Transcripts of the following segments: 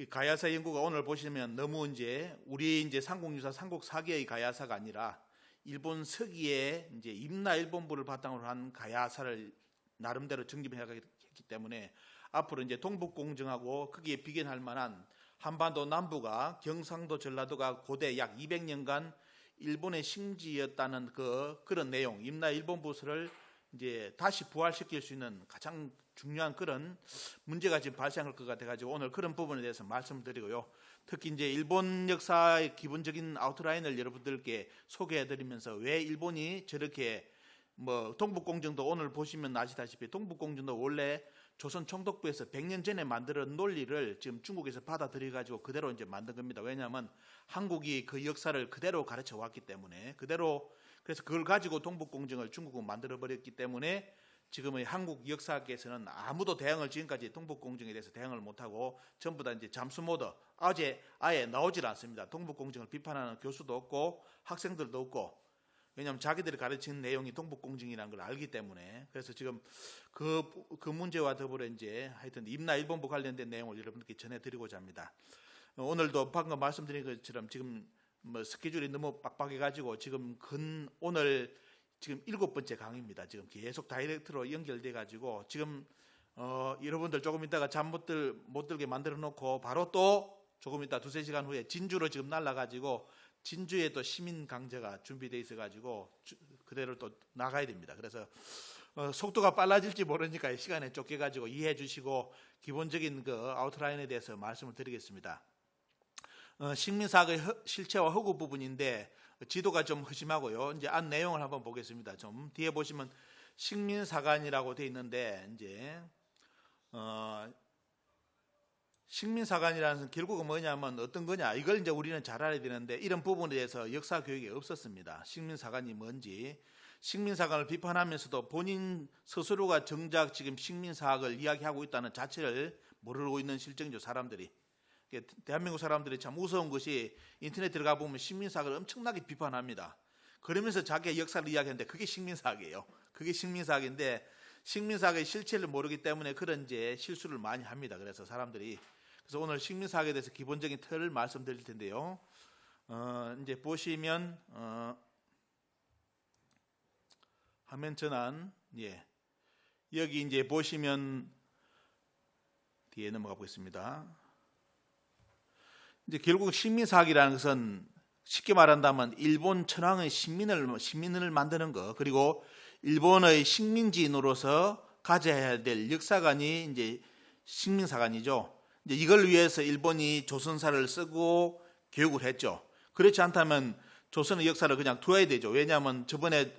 이 가야사 연구가 오늘 보시면 너무 이제 우리 이제 삼국유사 삼국 사기의 가야사가 아니라 일본 서기의 이제 임나일본부를 바탕으로 한 가야사를 나름대로 정립해갔기 때문에 앞으로 이제 동북공정하고 거기에 비견할 만한 한반도 남부가 경상도 전라도가 고대 약 200년간 일본의 식지였다는 그런 내용, 임나일본부를 이제 다시 부활시킬 수 있는 가장 중요한 그런 문제가 지금 발생할 것 같아가지고 오늘 그런 부분에 대해서 말씀을 드리고요. 특히 이제 일본 역사의 기본적인 아웃라인을 여러분들께 소개해드리면서 왜 일본이 저렇게 동북공정도 오늘 보시면 아시다시피 동북공정도 원래 조선 총독부에서 100년 전에 만든 논리를 지금 중국에서 받아들여가지고 그대로 이제 만든 겁니다. 왜냐하면 한국이 그 역사를 그대로 가르쳐 왔기 때문에 그래서 그걸 가지고 동북공정을 중국은 만들어 버렸기 때문에 지금의 한국 역사계에서는 아무도 대응을 지금까지 동북공정에 대해서 대응을 못하고 전부 다 이제 잠수 모드, 아예 나오질 않습니다. 동북공정을 비판하는 교수도 없고 학생들도 없고, 왜냐하면 자기들이 가르치는 내용이 동북공정이라는 걸 알기 때문에. 그래서 지금 그 문제와 더불어 이제 하여튼 임나일본부 관련된 내용을 여러분들께 전해드리고자 합니다. 오늘도 방금 말씀드린 것처럼 지금 스케줄이 너무 빡빡해가지고 오늘 지금 7번째 강의입니다. 지금 계속 다이렉트로 연결돼가지고 지금 여러분들 조금 있다가 잠 못 들게 만들어 놓고 바로 또 조금 있다 2-3시간 후에 진주로 지금 날라가지고 진주에 또 시민 강좌가 준비되어 있어가지고 그대로 또 나가야 됩니다. 그래서 속도가 빨라질지 모르니까 시간에 쫓겨가지고 이해해 주시고 기본적인 아웃라인에 대해서 말씀을 드리겠습니다. 식민사학의 실체와 허구 부분인데 지도가 좀 흐심하고요. 이제 안 내용을 한번 보겠습니다. 좀 뒤에 보시면 식민사관이라고 되어 있는데 이제 식민사관이라는 것은 결국은 뭐냐면 어떤 거냐, 이걸 이제 우리는 잘 알아야 되는데 이런 부분에 대해서 역사 교육이 없었습니다. 식민사관이 뭔지. 식민사관을 비판하면서도 본인 스스로가 정작 지금 식민사학을 이야기하고 있다는 자체를 모르고 있는 실정이죠. 사람들이. 대한민국 사람들이 참 무서운 것이 인터넷 들어가 보면 식민사학을 엄청나게 비판합니다. 그러면서 자기의 역사를 이야기하는데 그게 식민사학이에요. 그게 식민사학인데 식민사학의 실체를 모르기 때문에 그런 이제 실수를 많이 합니다. 그래서 사람들이. 그래서 오늘 식민사학에 대해서 기본적인 틀을 말씀드릴 텐데요. 이제 보시면 화면 전환, 여기 이제 보시면 뒤에 넘어가 보겠습니다. 이제 결국 식민사학이라는 것은 쉽게 말한다면 일본 천황의 식민을 만드는 것, 그리고 일본의 식민지인으로서 가져야 될 역사관이 이제 식민사관이죠. 이제 이걸 위해서 일본이 조선사를 쓰고 교육을 했죠. 그렇지 않다면 조선의 역사를 그냥 두어야 되죠. 왜냐하면 저번에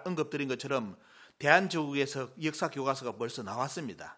언급드린 것처럼 대한제국에서 역사 교과서가 벌써 나왔습니다.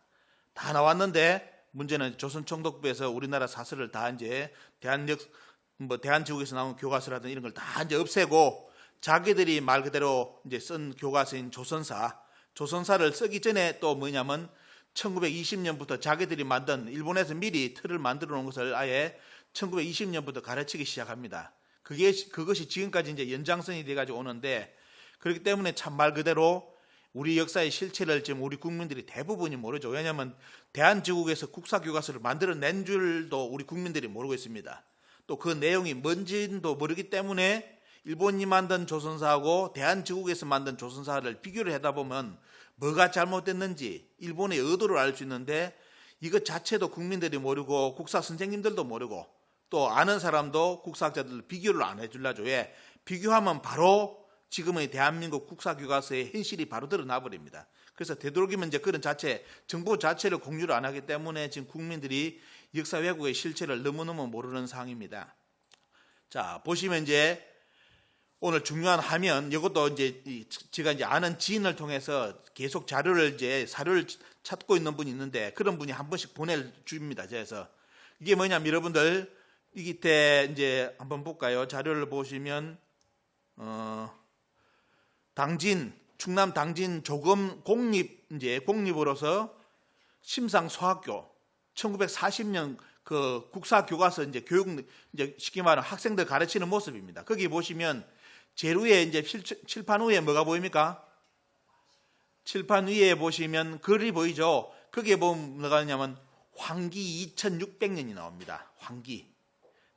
다 나왔는데 문제는 조선 총독부에서 우리나라 사설을 다 이제 대한제국에서 나온 교과서라든 이런 걸 다 이제 없애고 자기들이 말 그대로 이제 쓴 교과서인 조선사를 쓰기 전에 또 뭐냐면 1920년부터 자기들이 만든 일본에서 미리 틀을 만들어 놓은 것을 아예 1920년부터 가르치기 시작합니다. 그것이 지금까지 이제 연장선이 돼가지고 오는데, 그렇기 때문에 참 말 그대로 우리 역사의 실체를 지금 우리 국민들이 대부분이 모르죠. 왜냐하면 대한제국에서 국사교과서를 만들어낸 줄도 우리 국민들이 모르고 있습니다. 또 그 내용이 뭔지도 모르기 때문에 일본이 만든 조선사하고 대한제국에서 만든 조선사를 비교를 하다 보면 뭐가 잘못됐는지 일본의 의도를 알 수 있는데 이것 자체도 국민들이 모르고 국사 선생님들도 모르고 또 아는 사람도 국사학자들 비교를 안 해주려죠. 왜? 비교하면 바로 지금의 대한민국 국사교과서의 현실이 바로 드러나 버립니다. 그래서 되도록이면 이제 그런 정보 자체를 공유를 안 하기 때문에 지금 국민들이 역사 왜곡의 실체를 너무너무 모르는 상황입니다. 자, 보시면 이제 오늘 중요한 화면, 이것도 이제 제가 이제 아는 지인을 통해서 계속 사료를 찾고 있는 분이 있는데 그런 분이 한 번씩 보내줍니다. 그래서 이게 뭐냐면 여러분들 이때 이제 한번 볼까요? 자료를 보시면 충남 당진 조금 공립으로서 심상소학교 1940년 그 국사교과서 이제 교육 이제 쉽게 말하면 학생들 가르치는 모습입니다. 거기 보시면 제일 위에 이제 칠판 위에 뭐가 보입니까? 칠판 위에 보시면 글이 보이죠. 거기에 보면 뭐가 있냐면 황기 2600년이 나옵니다. 황기.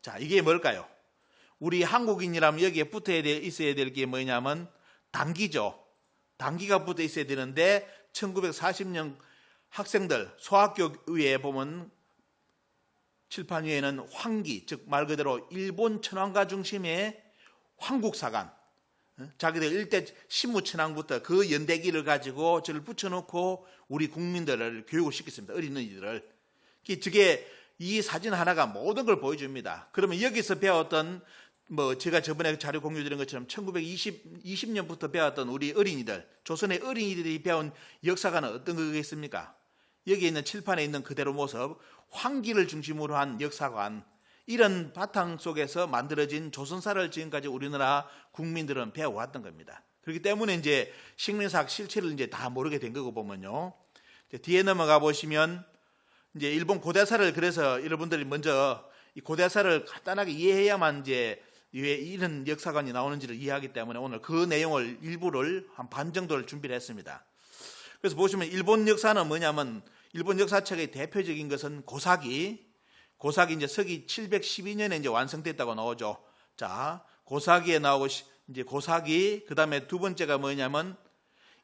자, 이게 뭘까요? 우리 한국인이라면 여기에 붙어 있어야 될 게 뭐냐면 당기죠. 당기가 붙어 있어야 되는데 1940년 학생들 소학교에 보면 칠판 위에는 황기, 즉 말 그대로 일본 천황가 중심의 황국사관, 자기들 일대 신무천황부터 그 연대기를 가지고 저를 붙여놓고 우리 국민들을 교육을 시켰습니다. 어린이들을. 저게 이 사진 하나가 모든 걸 보여줍니다. 그러면 여기서 배웠던 제가 저번에 자료 공유 드린 것처럼 1920년부터 배웠던 우리 어린이들, 조선의 어린이들이 배운 역사관은 어떤 거겠습니까? 여기 있는 칠판에 있는 그대로 모습, 황기를 중심으로 한 역사관, 이런 바탕 속에서 만들어진 조선사를 지금까지 우리나라 국민들은 배워왔던 겁니다. 그렇기 때문에 이제 식민사학 실체를 이제 다 모르게 된 거고 보면요. 뒤에 넘어가 보시면 이제 일본 고대사를, 그래서 여러분들이 먼저 이 고대사를 간단하게 이해해야만 이제 왜 이런 역사관이 나오는지를 이해하기 때문에 오늘 그 내용을 일부를 한 반 정도를 준비를 했습니다. 그래서 보시면 일본 역사는 뭐냐면 일본 역사책의 대표적인 것은 고사기 이제 서기 712년에 이제 완성됐다고 나오죠. 자, 고사기에 나오고 이제 고사기, 그다음에 두 번째가 뭐냐면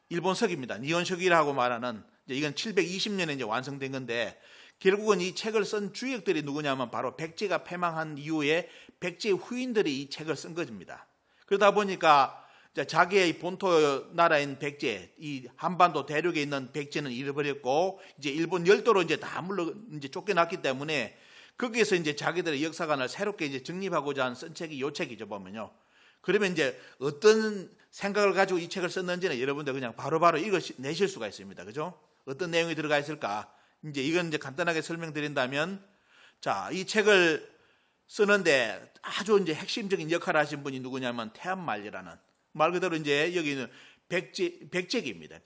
일본 서기입니다. 니혼서기라고 말하는, 이제 이건 720년에 이제 완성된 건데, 결국은 이 책을 쓴 주역들이 누구냐면 바로 백제가 패망한 이후에 백제의 후인들이 이 책을 쓴 것입니다. 그러다 보니까 자기의 본토 나라인 백제, 이 한반도 대륙에 있는 백제는 잃어버렸고, 이제 일본 열도로 이제 다 이제 쫓겨났기 때문에 거기에서 이제 자기들의 역사관을 새롭게 이제 정립하고자 한 쓴 책이 요 책이죠, 보면요. 그러면 이제 어떤 생각을 가지고 이 책을 썼는지는 여러분들 그냥 바로바로 읽어내실 수가 있습니다. 그죠? 어떤 내용이 들어가 있을까? 이제 이건 이제 간단하게 설명드린다면, 자, 이 책을 쓰는데 아주 이제 핵심적인 역할을 하신 분이 누구냐면 태암말리라는, 말 그대로 이제 여기는 백제기입니다.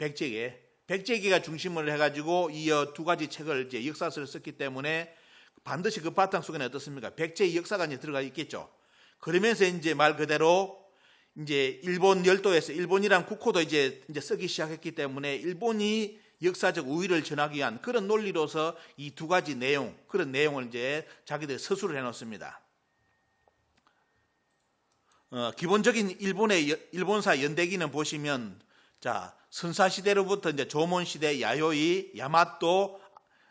백제기가 중심을 해가지고 이 두 가지 책을 이제 역사서를 썼기 때문에 반드시 그 바탕 속에는 어떻습니까? 백제의 역사관이 들어가 있겠죠. 그러면서 이제 말 그대로 이제 일본 열도에서 일본이란 국호도 이제 쓰기 시작했기 때문에 일본이 역사적 우위를 전하기 위한 그런 논리로서 이 두 가지 내용, 그런 내용을 이제 자기들 서술을 해놓습니다. 기본적인 일본사 연대기는 보시면, 자, 선사 시대로부터 이제 조몬 시대, 야요이, 야마토,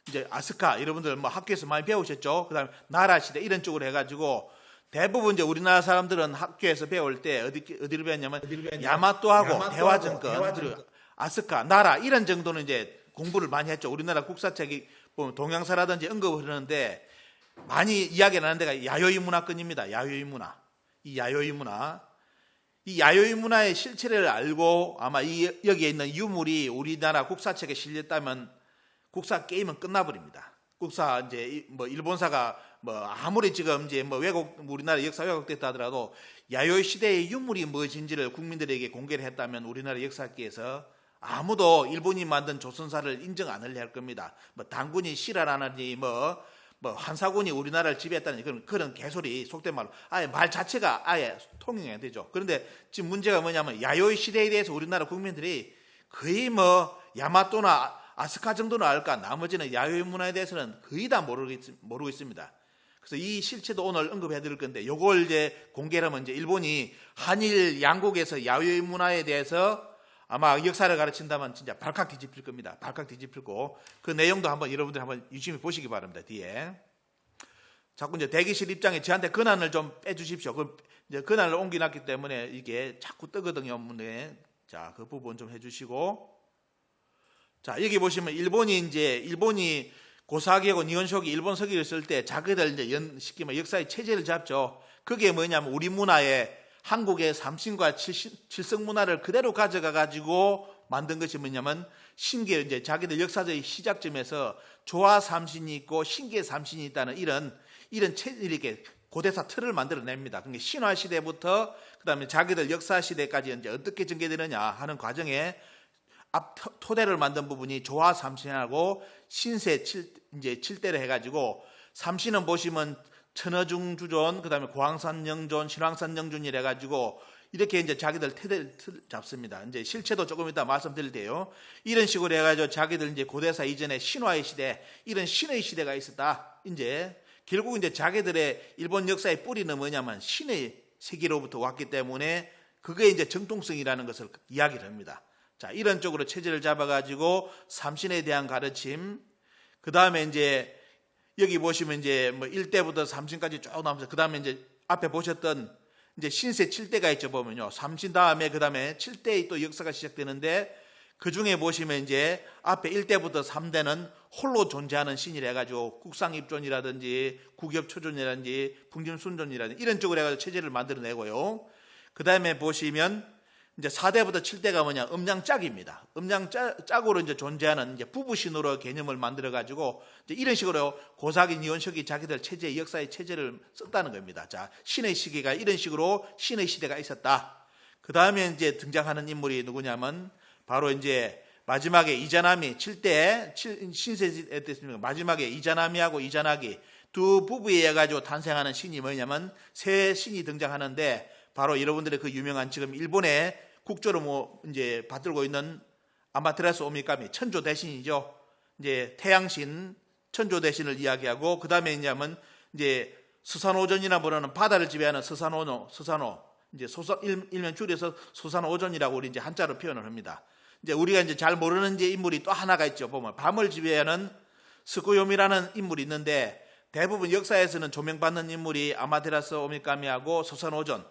이제 아스카, 여러분들 뭐 학교에서 많이 배우셨죠? 그 다음에 나라 시대 이런 쪽으로 해가지고 대부분 이제 우리나라 사람들은 학교에서 배울 때 어디를 배웠냐면 야마토하고 대화정권, 그리고 아스카, 나라 이런 정도는 이제 공부를 많이 했죠. 우리나라 국사책이 보면 동양사라든지 언급을 하는데 많이 이야기를 하는 데가 야요이 문화권입니다. 야요이 문화. 이 야요이 문화의 실체를 알고 아마 여기에 있는 유물이 우리나라 국사책에 실렸다면 국사 게임은 끝나버립니다. 국사 이제 뭐 일본사가 뭐 아무리 지금 이제 뭐 우리나라 역사 왜곡됐다 하더라도 야요이 시대의 유물이 무엇인지를 국민들에게 공개를 했다면 우리나라 역사학계에서 아무도 일본이 만든 조선사를 인정 안 하려 할 겁니다. 뭐 당군이 실화라느니 뭐 한사군이 우리나라를 지배했다는 그런 개소리, 속된 말로 아예 말 자체가 아예 통용이 안 되죠. 그런데 지금 문제가 뭐냐면 야요이 시대에 대해서 우리나라 국민들이 거의 뭐 야마토나 아스카 정도는 알까, 나머지는 야요이 문화에 대해서는 거의 다 모르고 있습니다. 그래서 이 실체도 오늘 언급해 드릴 건데, 요걸 이제 공개를 하면 이제 일본이 한일 양국에서 야요이 문화에 대해서 아마 역사를 가르친다면 진짜 발칵 뒤집힐 겁니다. 발칵 뒤집히고 그 내용도 한번 여러분들 한번 유심히 보시기 바랍니다. 뒤에 자꾸 이제 대기실 입장에 저한테 권한을 좀 빼주십시오. 그 이제 권한을 옮겨놨기 때문에 이게 자꾸 뜨거든요. 자, 그 부분 좀 해주시고, 자, 여기 보시면 일본이 고사기하고 니혼쇼기 일본 서기를 쓸 때 자기들 이제 시키면 역사의 체제를 잡죠. 그게 뭐냐면 우리 문화에 한국의 삼신과 칠성 문화를 그대로 가져가 가지고 만든 것이 뭐냐면 신기에 이제 자기들 역사적인 시작점에서 조화 삼신이 있고 신기의 삼신이 있다는 이런 이렇게 고대사 틀을 만들어냅니다. 그러니까 신화 시대부터 그다음에 자기들 역사 시대까지 이제 어떻게 전개되느냐 하는 과정에 토대를 만든 부분이 조화 삼신하고 신세 이제 7대를 해가지고, 삼신은 보시면 천어중주존, 그다음에 고황산 영존, 신황산 영존이래 가지고 이렇게 이제 자기들 태를 잡습니다. 이제 실체도 조금 이따 말씀드릴 때요. 이런 식으로 해가지고 자기들 이제 고대사 이전에 신화의 시대, 이런 신의 시대가 있었다. 이제 결국 이제 자기들의 일본 역사의 뿌리는 뭐냐면 신의 세계로부터 왔기 때문에 그게 이제 정통성이라는 것을 이야기를 합니다. 자, 이런 쪽으로 체제를 잡아가지고 삼신에 대한 가르침, 그 다음에 이제 여기 보시면 이제 뭐 1대부터 삼신까지 쭉 나오면서 그 다음에 이제 앞에 보셨던 이제 신세 7대가 있죠 보면요. 삼신 다음에 그 다음에 7대의 또 역사가 시작되는데 그 중에 보시면 이제 앞에 1대부터 3대는 홀로 존재하는 신이라 해가지고 국상입존이라든지 국엽초존이라든지 풍진순존이라든지 이런 쪽으로 해가지고 체제를 만들어내고요. 그 다음에 보시면 이제 4대부터 7대가 뭐냐, 음양짝입니다. 음양짝으로 이제 존재하는 이제 부부신으로 개념을 만들어가지고 이제 이런 식으로 고사기, 이원석이 자기들 체제, 역사의 체제를 썼다는 겁니다. 자, 신의 시기가 이런 식으로 신의 시대가 있었다. 그 다음에 이제 등장하는 인물이 누구냐면 바로 이제 마지막에 이자나미 7대 신세시대 때였습니다. 마지막에 이자나미하고 이자나기 두 부부에 의해 가지고 탄생하는 신이 뭐냐면 새 신이 등장하는데 바로 여러분들의 그 유명한 지금 일본의 국조로 뭐 이제 받들고 있는 아마테라스 오미카미 천조 대신이죠. 이제 태양신 천조 대신을 이야기하고 그 다음에 뭐냐면 이제 스산오전이나 부르는 바다를 지배하는 스산오 이제 일면 줄여서 스산오전이라고 우리 이제 한자로 표현을 합니다. 이제 우리가 이제 잘 모르는 이제 인물이 또 하나가 있죠. 보면 밤을 지배하는 스쿠요미라는 인물이 있는데 대부분 역사에서는 조명받는 인물이 아마테라스 오미카미하고 스산오전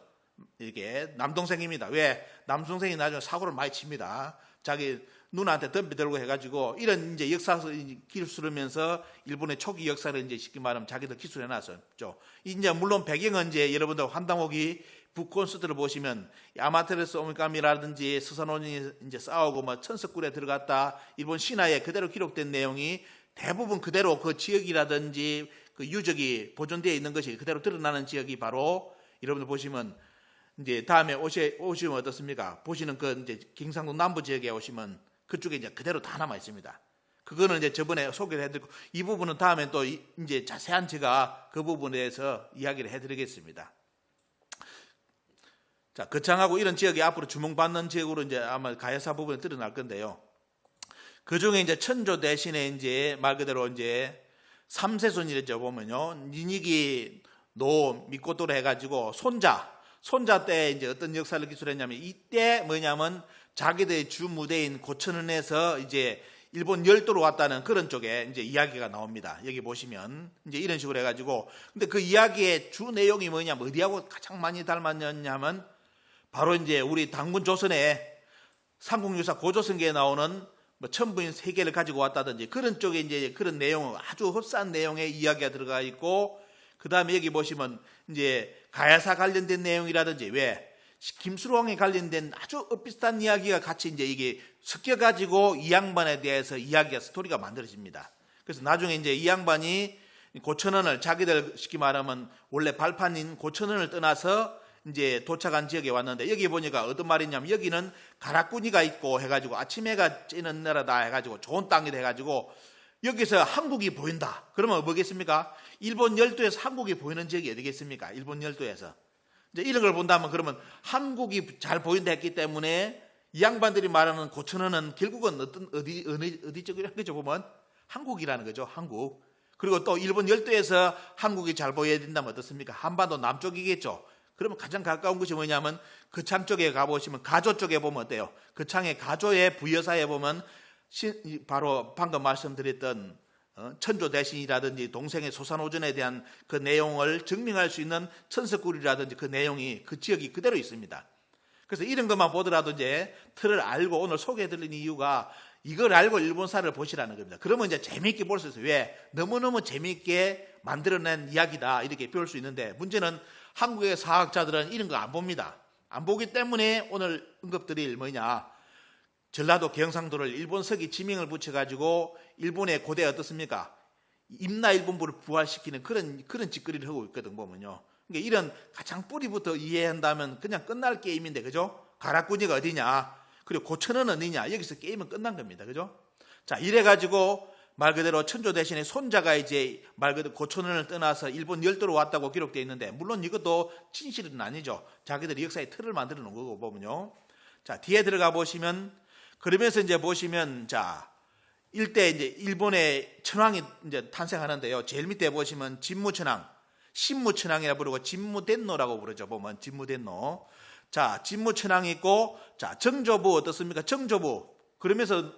이게 남동생입니다. 왜? 남동생이 나중에 사고를 많이 칩니다. 자기 누나한테 덤비 들고 해가지고 이런 이제 역사 기술하면서 일본의 초기 역사를 이제 쉽게 말하면 자기들 기술해놨었죠. 이제 물론 배경은 이제 여러분들 환당옥이 북콘서트를 보시면 아마테라스 오미카미라든지 스산오전이 이제 싸우고 뭐 천석굴에 들어갔다 일본 신화에 그대로 기록된 내용이 대부분 그대로 그 지역이라든지 그 유적이 보존되어 있는 것이 그대로 드러나는 지역이 바로 여러분들 보시면 이제 다음에 오시면 어떻습니까? 보시는 그 이제 경상도 남부 지역에 오시면 그쪽에 이제 그대로 다 남아 있습니다. 그거는 이제 저번에 소개를 해드리고 이 부분은 다음에 또 이제 자세한 제가 그 부분에 대해서 이야기를 해드리겠습니다. 자, 거창하고 이런 지역이 앞으로 주목받는 지역으로 이제 아마 가야사 부분에 드러날 건데요. 그 중에 이제 천조 대신에 이제 말 그대로 이제 삼세손이랬죠 보면요. 니니기 노 미코토로 해가지고 손자 때 이제 어떤 역사를 기술했냐면 이때 뭐냐면 자기들의 주 무대인 고천원에서 이제 일본 열도로 왔다는 그런 쪽에 이제 이야기가 나옵니다. 여기 보시면 이제 이런 식으로 해가지고 근데 그 이야기의 주 내용이 뭐냐면 어디하고 가장 많이 닮았냐면 바로 이제 우리 당군 조선의 삼국유사 고조선기에 나오는 뭐 천부인 세 개를 가지고 왔다든지 그런 쪽에 이제 그런 내용 아주 흡사한 내용의 이야기가 들어가 있고 그 다음에 여기 보시면 이제 가야사 관련된 내용이라든지 왜 김수로왕에 관련된 아주 엇비슷한 이야기가 같이 이제 이게 섞여가지고 이 양반에 대해서 이야기가 스토리가 만들어집니다. 그래서 나중에 이제 이 양반이 고천원을 자기들 쉽게 말하면 원래 발판인 고천원을 떠나서 이제 도착한 지역에 왔는데 여기 보니까 어떤 말이냐면 여기는 가락구니가 있고 해가지고 아침 해가 찌는 나라다 해가지고 좋은 땅이 돼가지고 여기서 한국이 보인다. 그러면 뭐겠습니까? 일본 열도에서 한국이 보이는 지역이 어디겠습니까? 일본 열도에서. 이제 이런 걸 본다면 그러면 한국이 잘 보인다 했기 때문에 이 양반들이 말하는 고천원은 결국은 어디 쪽이라는 거죠 보면 한국이라는 거죠. 한국. 그리고 또 일본 열도에서 한국이 잘 보여야 된다면 어떻습니까? 한반도 남쪽이겠죠. 그러면 가장 가까운 것이 뭐냐면 거창 쪽에 가보시면 가조 쪽에 보면 어때요? 거창의 가조의 부여사에 보면 바로 방금 말씀드렸던 천조 대신이라든지 동생의 소산오전에 대한 그 내용을 증명할 수 있는 천석굴이라든지 그 내용이 그 지역이 그대로 있습니다. 그래서 이런 것만 보더라도 이제 틀을 알고 오늘 소개해드린 이유가 이걸 알고 일본사를 보시라는 겁니다. 그러면 이제 재미있게 볼 수 있어요. 왜? 너무너무 재미있게 만들어낸 이야기다 이렇게 배울 수 있는데 문제는 한국의 사학자들은 이런 거 안 봅니다. 안 보기 때문에 오늘 언급드릴 뭐냐 전라도 경상도를 일본서기 지명을 붙여가지고 일본의 고대 어떻습니까? 임나일본부를 부활시키는 그런 짓거리를 하고 있거든 보면요. 그러니까 이런 가장 뿌리부터 이해한다면 그냥 끝날 게임인데 그죠? 가락구니가 어디냐? 그리고 고천은 어디냐? 여기서 게임은 끝난 겁니다. 그죠? 자 이래가지고 말 그대로 천조 대신에 손자가 이제 말 그대로 고천원을 떠나서 일본 열도로 왔다고 기록되어 있는데, 물론 이것도 진실은 아니죠. 자기들이 역사의 틀을 만들어 놓은 거고 보면요. 자, 뒤에 들어가 보시면, 그러면서 이제 보시면, 자, 일대 이제 일본의 천황이 이제 탄생하는데요. 제일 밑에 보시면 진무천황, 신무천황이라 부르고 진무덴노라고 부르죠. 보면 진무덴노. 자, 진무천황이 있고, 자, 정조부 어떻습니까? 정조부. 그러면서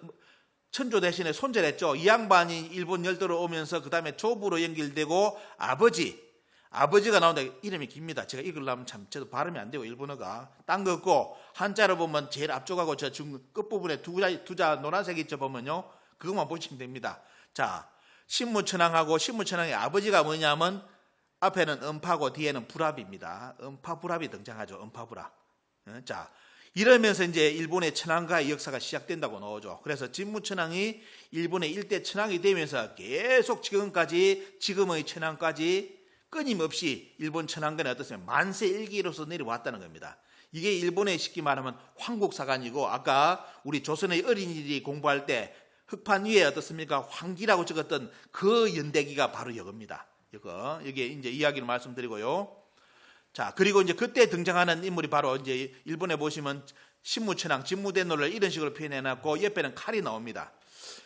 천조 대신에 손자를 했죠. 이 양반이 일본 열도로 오면서 그 다음에 조부로 연결되고, 아버지가 나오는데 이름이 깁니다. 제가 읽으려면 참 저도 발음이 안 돼요. 일본어가. 딴 거 없고, 한자로 보면 제일 앞쪽하고 저 끝부분에 두자 노란색 있죠. 보면요. 그것만 보시면 됩니다. 자, 신무천황하고 신무천황의 아버지가 뭐냐면 앞에는 음파고 뒤에는 불합입니다. 음파불합이 등장하죠. 음파불합. 자, 이러면서 이제 일본의 천황가의 역사가 시작된다고 나오죠. 그래서 진무천황이 일본의 일대 천황이 되면서 계속 지금의 천황까지 끊임없이 일본 천황간에 어떻습니까? 만세 일기로서 내려왔다는 겁니다. 이게 일본의 쉽게 말하면 황국사관이고, 아까 우리 조선의 어린이들이 공부할 때 흑판 위에 어떻습니까? 황기라고 적었던 그 연대기가 바로 이겁니다. 이게 이제 이야기를 말씀드리고요. 자, 그리고 이제 그때 등장하는 인물이 바로 이제 일본에 보시면 신무천황, 진무덴노를 이런 식으로 표현해놨고, 옆에는 칼이 나옵니다.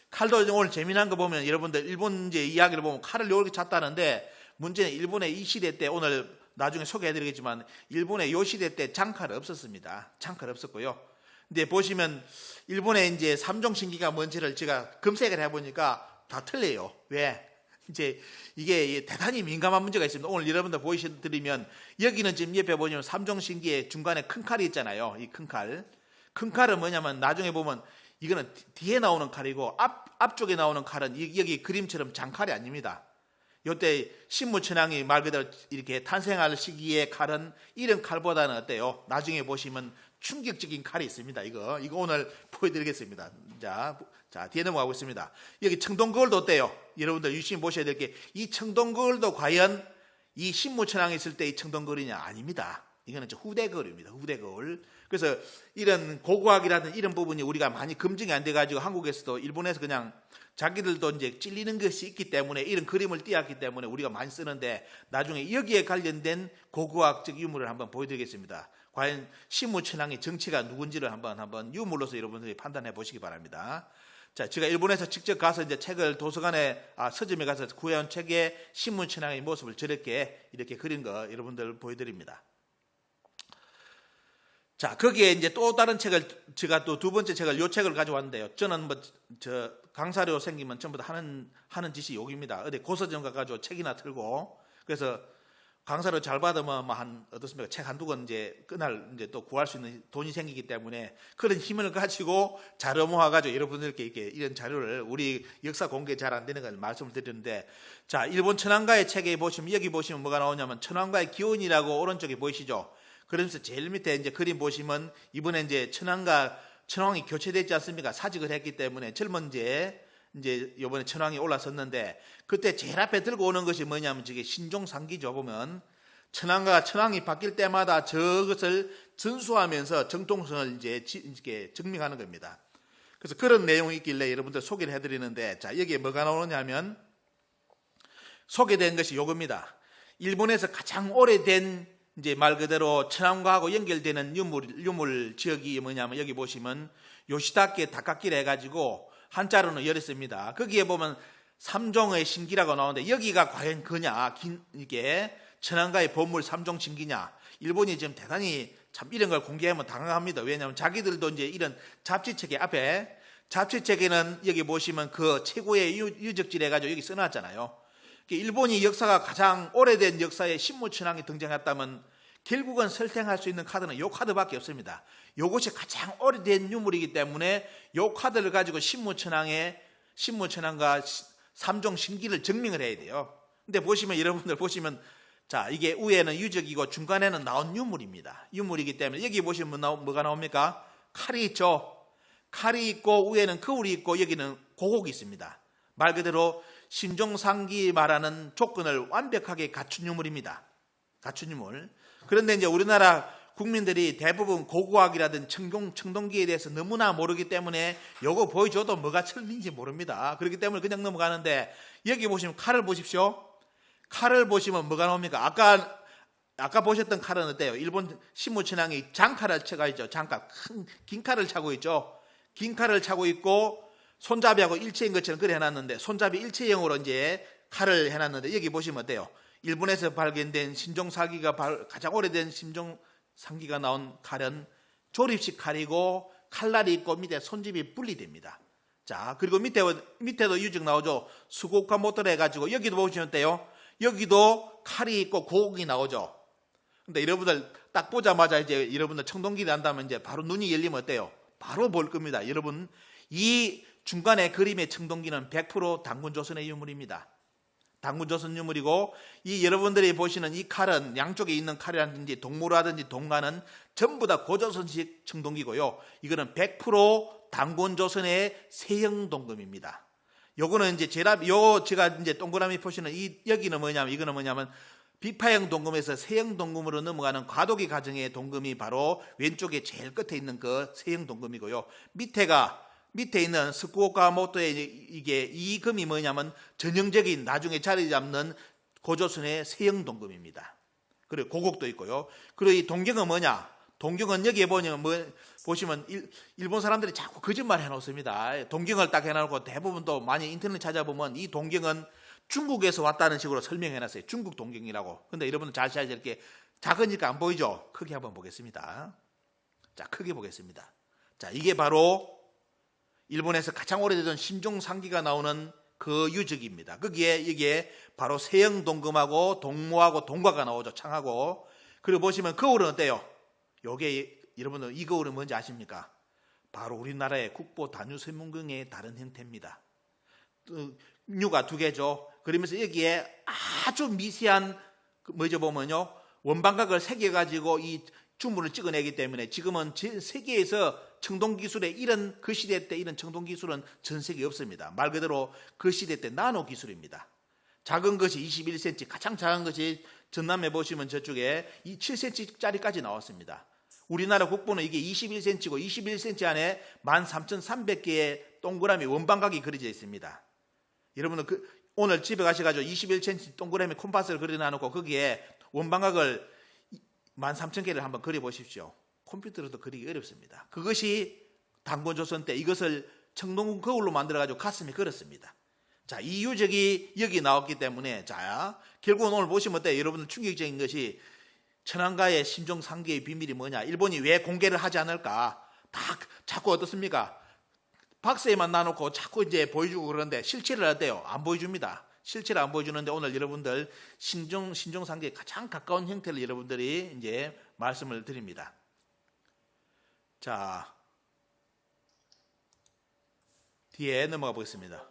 칼도 오늘 재미난 거 보면 여러분들 일본 이제 이야기를 보면 칼을 이렇게 찼다는데, 문제는 일본의 이 시대 때, 오늘 나중에 소개해드리겠지만 일본의 요 시대 때 장칼 없었습니다. 장칼 없었고요. 근데 보시면 일본의 이제 삼종신기가 뭔지를 제가 검색을 해보니까 다 틀려요. 왜? 이제 이게 대단히 민감한 문제가 있습니다. 오늘 여러분들 보여드리면, 여기는 지금 옆에 보시면 삼종신기의 중간에 큰 칼이 있잖아요. 이 큰 칼. 큰 칼은 뭐냐면 나중에 보면 이거는 뒤에 나오는 칼이고, 앞쪽에 나오는 칼은 여기 그림처럼 장칼이 아닙니다. 요때 신무천황이 말 그대로 이렇게 탄생할 시기의 칼은 이런 칼보다는 어때요? 나중에 보시면 충격적인 칼이 있습니다. 이거 오늘 보여드리겠습니다. 자, 뒤에 넘어가고 있습니다. 여기 청동거울도 어때요? 여러분들 유심히 보셔야 될 게, 이 청동거울도 과연 이 신무천황이 있을 때 이 청동거울이냐? 아닙니다. 이거는 후대거울입니다. 후대거울. 그래서 이런 고고학이라든 이런 부분이 우리가 많이 검증이 안 돼가지고 한국에서도 일본에서 그냥 자기들도 이제 찔리는 것이 있기 때문에 이런 그림을 띄었기 때문에 우리가 많이 쓰는데, 나중에 여기에 관련된 고고학적 유물을 한번 보여드리겠습니다. 과연 신무천황의 정체가 누군지를 한번 유물로서 여러분들이 판단해 보시기 바랍니다. 자, 제가 일본에서 직접 가서 이제 책을 서점에 가서 구해온 책에 신무천황의 모습을 이렇게 그린 거 여러분들 보여드립니다. 자, 거기에 이제 또 다른 책을, 제가 또 두 번째 책을, 요 책을 가져왔는데요. 저는 강사료 생기면 전부 다 하는 짓이 여기입니다. 어디 고서점 가가지고 책이나 틀고, 그래서 강사료 잘 받으면 어떻습니까? 책 한두 권 이제 그날 이제 또 구할 수 있는 돈이 생기기 때문에 그런 힘을 가지고 자료 모아가지고 여러분들께 이런 자료를, 우리 역사 공개 잘 안 되는 걸 말씀을 드렸는데, 자, 일본 천황가의 책에 보시면, 여기 보시면 뭐가 나오냐면 천황가의 기원이라고 오른쪽에 보이시죠? 그러면서 제일 밑에 이제 그림 보시면 이번에 이제 천황이 교체됐지 않습니까? 사직을 했기 때문에 젊은 이제 요번에 천황이 올라섰는데, 그때 제일 앞에 들고 오는 것이 뭐냐면 저게 신종상기죠. 보면 천황이 바뀔 때마다 저것을 전수하면서 정통성을 이제 증명하는 겁니다. 그래서 그런 내용이 있길래 여러분들 소개를 해드리는데, 자, 여기에 뭐가 나오냐면 소개된 것이 요겁니다. 일본에서 가장 오래된 이제 말 그대로 천황과하고 연결되는 유물 지역이 뭐냐면, 여기 보시면 요시다케 다카키를 해가지고 한자로는 이랬습니다. 거기에 보면 삼종의 신기라고 나오는데, 여기가 과연 그냐? 이게 천황가의 보물 삼종 신기냐? 일본이 지금 대단히 참 이런 걸 공개하면 당황합니다. 왜냐하면 자기들도 이제 이런 잡지책에는 여기 보시면 그 최고의 유적지 해가지고 여기 써놨잖아요. 일본이 역사가 가장 오래된 역사에 신무천황이 등장했다면 결국은 설탕할 수 있는 카드는 이 카드밖에 없습니다. 이것이 가장 오래된 유물이기 때문에 이 카드를 가지고 신무천황과 삼종 신기를 증명을 해야 돼요. 근데 여러분들 보시면, 자, 이게 위에는 유적이고 중간에는 나온 유물입니다. 유물이기 때문에 여기 보시면 뭐가 나옵니까? 칼이 있죠. 칼이 있고 위에는 거울이 있고 여기는 고곡이 있습니다. 말 그대로 신종상기 말하는 조건을 완벽하게 갖춘 유물입니다. 갖춘 유물. 그런데 이제 우리나라 국민들이 대부분 고고학이라든 청동기에 대해서 너무나 모르기 때문에 요거 보여줘도 뭐가 틀린지 모릅니다. 그렇기 때문에 그냥 넘어가는데 여기 보시면 칼을 보십시오. 칼을 보시면 뭐가 나옵니까? 아까 보셨던 칼은 어때요? 일본 신무천황이 장칼을 쳐가 있죠. 장칼, 긴 칼을 차고 있죠. 긴 칼을 차고 있고 손잡이하고 일체인 것처럼 그래 해놨는데 손잡이 일체형으로 이제 칼을 해놨는데 여기 보시면 어때요? 일본에서 발견된 신종사기가 가장 오래된 신종상기가 나온 칼은 조립식 칼이고 칼날이 있고 밑에 손잡이 분리됩니다. 자, 그리고 밑에도 유적 나오죠. 수고카 모토를 해가지고 여기도 보시면 어때요? 여기도 칼이 있고 고옥이 나오죠. 근데 여러분들 딱 보자마자 이제 여러분들 청동기 난다면 이제 바로 눈이 열리면 어때요? 바로 볼 겁니다. 여러분, 이 중간에 그림의 청동기는 100% 단군조선의 유물입니다. 단군조선 유물이고, 이 여러분들이 보시는 이 칼은 양쪽에 있는 칼이라든지 동무라든지 동관은 전부 다 고조선식 청동기고요. 이거는 100% 단군조선의 세형 동금입니다. 요거는 이제 제가 이제 동그라미 보시는 여기는 뭐냐면, 이거는 뭐냐면 비파형 동금에서 세형 동금으로 넘어가는 과도기 과정의 동금이 바로 왼쪽에 제일 끝에 있는 그 세형 동금이고요. 밑에 있는 스쿠오카 모토의 이 금이 뭐냐면 전형적인 나중에 자리 잡는 고조선의 세형 동금입니다. 그리고 고곡도 있고요. 그리고 이 동경은 뭐냐? 동경은 여기에 보시면 일본 사람들이 자꾸 거짓말 해놓습니다. 동경을 딱 해놓고 대부분 또 많이 인터넷 찾아보면 이 동경은 중국에서 왔다는 식으로 설명해놨어요. 중국 동경이라고. 근데 여러분들 잘 이렇게 작으니까 안 보이죠? 크게 한번 보겠습니다. 자, 크게 보겠습니다. 자, 이게 바로 일본에서 가장 오래된 신종상기가 나오는 그 유적입니다. 여기에 바로 세형 동금하고 동무하고 동과가 나오죠. 창하고. 그리고 보시면 거울은 어때요? 요게 여러분들 이 거울은 뭔지 아십니까? 바로 우리나라의 국보 단유설문경의 다른 형태입니다. 류가 두 개죠. 그러면서 여기에 아주 미세한 뭐죠 보면요, 원방각을 새겨가지고 이 주문을 찍어내기 때문에 지금은 세계에서 청동기술에 그 시대 때 이런 청동기술은 전 세계에 없습니다. 말 그대로 그 시대 때 나노 기술입니다. 작은 것이 21cm, 가장 작은 것이 전남에 보시면 저쪽에 7cm짜리까지 나왔습니다. 우리나라 국보는 이게 21cm고 21cm 안에 13,300개의 동그라미 원방각이 그려져 있습니다. 여러분은 오늘 집에 가셔가지고 21cm 동그라미 콤파스를 그려놔놓고 거기에 원방각을 13,000개를 한번 그려보십시오. 컴퓨터로도 그리기 어렵습니다. 그것이 단군조선 때 이것을 청동군 거울로 만들어가지고 가슴에 걸었습니다. 자, 이 유적이 여기 나왔기 때문에, 자, 결국은 오늘 보시면 어때요? 여러분들 충격적인 것이 천황가의 신종상기의 비밀이 뭐냐? 일본이 왜 공개를 하지 않을까? 자꾸 어떻습니까? 박스에만 놔놓고 자꾸 이제 보여주고 그러는데 실체를 어때요? 안 보여줍니다. 실체를 안 보여주는데 오늘 여러분들 신종상기에 가장 가까운 형태를 여러분들이 이제 말씀을 드립니다. 자, 뒤에 넘어가 보겠습니다.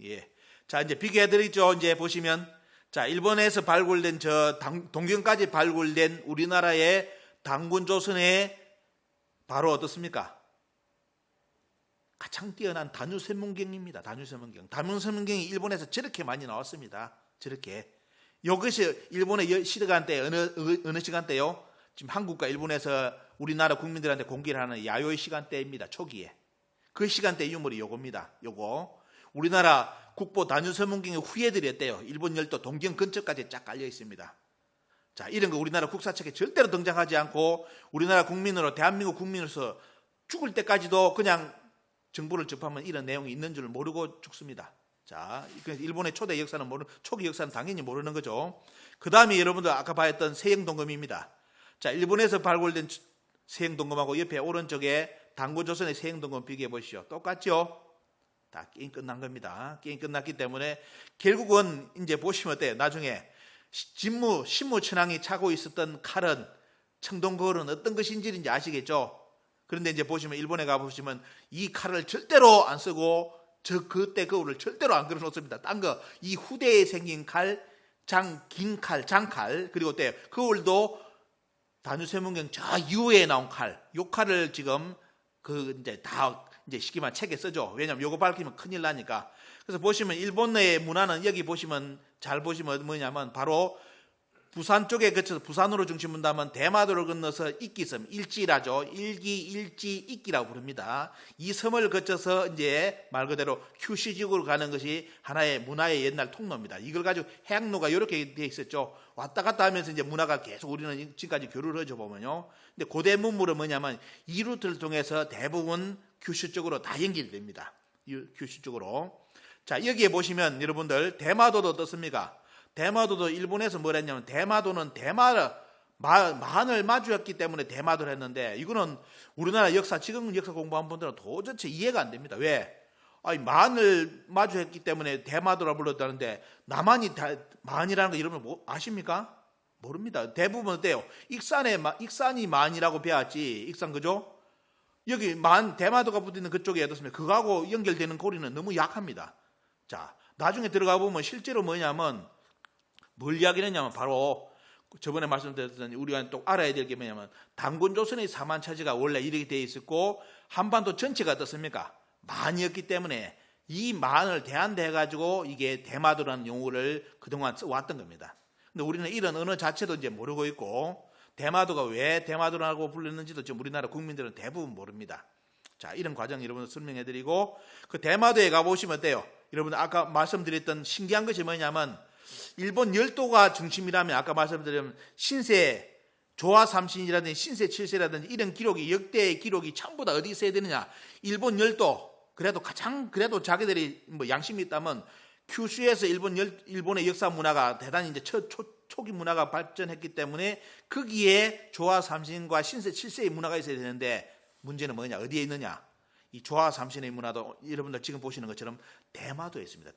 예. 자, 이제 비교해드리죠. 이제 보시면, 자, 일본에서 발굴된 동경까지 발굴된 우리나라의 단군조선의 바로 어떻습니까? 가장 뛰어난 단유설문경입니다. 단유설문경이 일본에서 저렇게 많이 나왔습니다. 저렇게. 이것이 일본의 시간대 어느 시간대요? 지금 한국과 일본에서 우리나라 국민들한테 공개를 하는 야요의 시간대입니다. 초기에. 그 시간대 유물이 요겁니다. 요거. 우리나라 국보 단유설문경의 후예들이 어때요? 일본 열도 동경 근처까지 쫙 깔려 있습니다. 자, 이런 거 우리나라 국사책에 절대로 등장하지 않고 우리나라 국민으로, 대한민국 국민으로서 죽을 때까지도 그냥 정보를 접하면 이런 내용이 있는 줄 모르고 죽습니다. 자, 일본의 초기 역사는 당연히 모르는 거죠. 그 다음에 여러분들 아까 봤던 세형동금입니다. 자, 일본에서 발굴된 세형동금하고 옆에 오른쪽에 단군조선의 세형동금 비교해 보시죠. 똑같죠? 다 게임 끝난 겁니다. 게임 끝났기 때문에 결국은 이제 보시면 어때요? 나중에 신무천황이 차고 있었던 칼은, 청동거울은 어떤 것인지 이제 아시겠죠? 그런데 이제 보시면 일본에 가보시면 이 칼을 절대로 안 쓰고 그때 거울을 절대로 안 그려놓습니다. 딴 거, 이 후대에 생긴 칼, 장칼, 그리고 어때요? 거울도 단유설문경 저 이후에 나온 칼, 요 칼을 지금 이제 쉽게 말해 책에 쓰죠. 왜냐하면 요거 밝히면 큰일 나니까. 그래서 보시면 일본의 문화는 여기 보시면 잘 보시면 뭐냐면 바로 부산 쪽에 거쳐서 부산으로 중심 본다면 대마도를 건너서 익기섬, 일지라죠. 일기, 일지, 익기라고 부릅니다. 이 섬을 거쳐서 이제 말 그대로 큐시 지역으로 가는 것이 하나의 문화의 옛날 통로입니다. 이걸 가지고 해양로가 이렇게 돼 있었죠. 왔다 갔다 하면서 이제 문화가 계속 우리는 지금까지 교류를 하죠 보면요. 근데 고대 문물은 뭐냐면 이 루트를 통해서 대부분 큐슈 쪽으로 다 연결됩니다. 큐슈 쪽으로. 자, 여기에 보시면 여러분들 대마도도 어떻습니까? 대마도도 일본에서 뭘 했냐면 대마도는 만을 마주했기 때문에 대마도를 했는데 이거는 우리나라 역사 지금 역사 공부한 분들은 도대체 이해가 안 됩니다. 왜? 아니 만을 마주했기 때문에 대마도라 불렀다는데 남한이 만이라는 거 여러분 아십니까? 모릅니다. 대부분 어때요? 익산이 만이라고 배웠지. 익산 그죠? 여기 대마도가 붙어있는 그쪽에 어떻습니까? 그거하고 연결되는 고리는 너무 약합니다. 자, 나중에 들어가 보면 실제로 뭐냐면 뭘 이야기했냐면 바로 저번에 말씀드렸던 우리가 또 알아야 될 게 뭐냐면 단군조선의 사만차지가 원래 이렇게 되어 있었고 한반도 전체가 어떻습니까? 만이었기 때문에 이 만을 대한대해가지고 이게 대마도라는 용어를 그동안 써왔던 겁니다. 근데 우리는 이런 언어 자체도 이제 모르고 있고 대마도가 왜 대마도라고 불렸는지도 지금 우리나라 국민들은 대부분 모릅니다. 자, 이런 과정 여러분들 설명해드리고 그 대마도에 가보시면 어때요? 여러분들 아까 말씀드렸던 신기한 것이 뭐냐면 일본 열도가 중심이라면 아까 말씀드린 신세 조화 삼신이라든지 신세 칠세라든지 이런 기록이 역대의 기록이 전부 다 어디 있어야 되느냐? 일본 열도 그래도 자기들이 뭐 양심이 있다면 큐슈에서 일본의 역사 문화가 대단히 이제 초기 문화가 발전했기 때문에 거기에 조화 삼신과 신세 칠세의 문화가 있어야 되는데 문제는 뭐냐? 어디에 있느냐? 이 조화 삼신의 문화도 여러분들 지금 보시는 것처럼 대마도에 있습니다.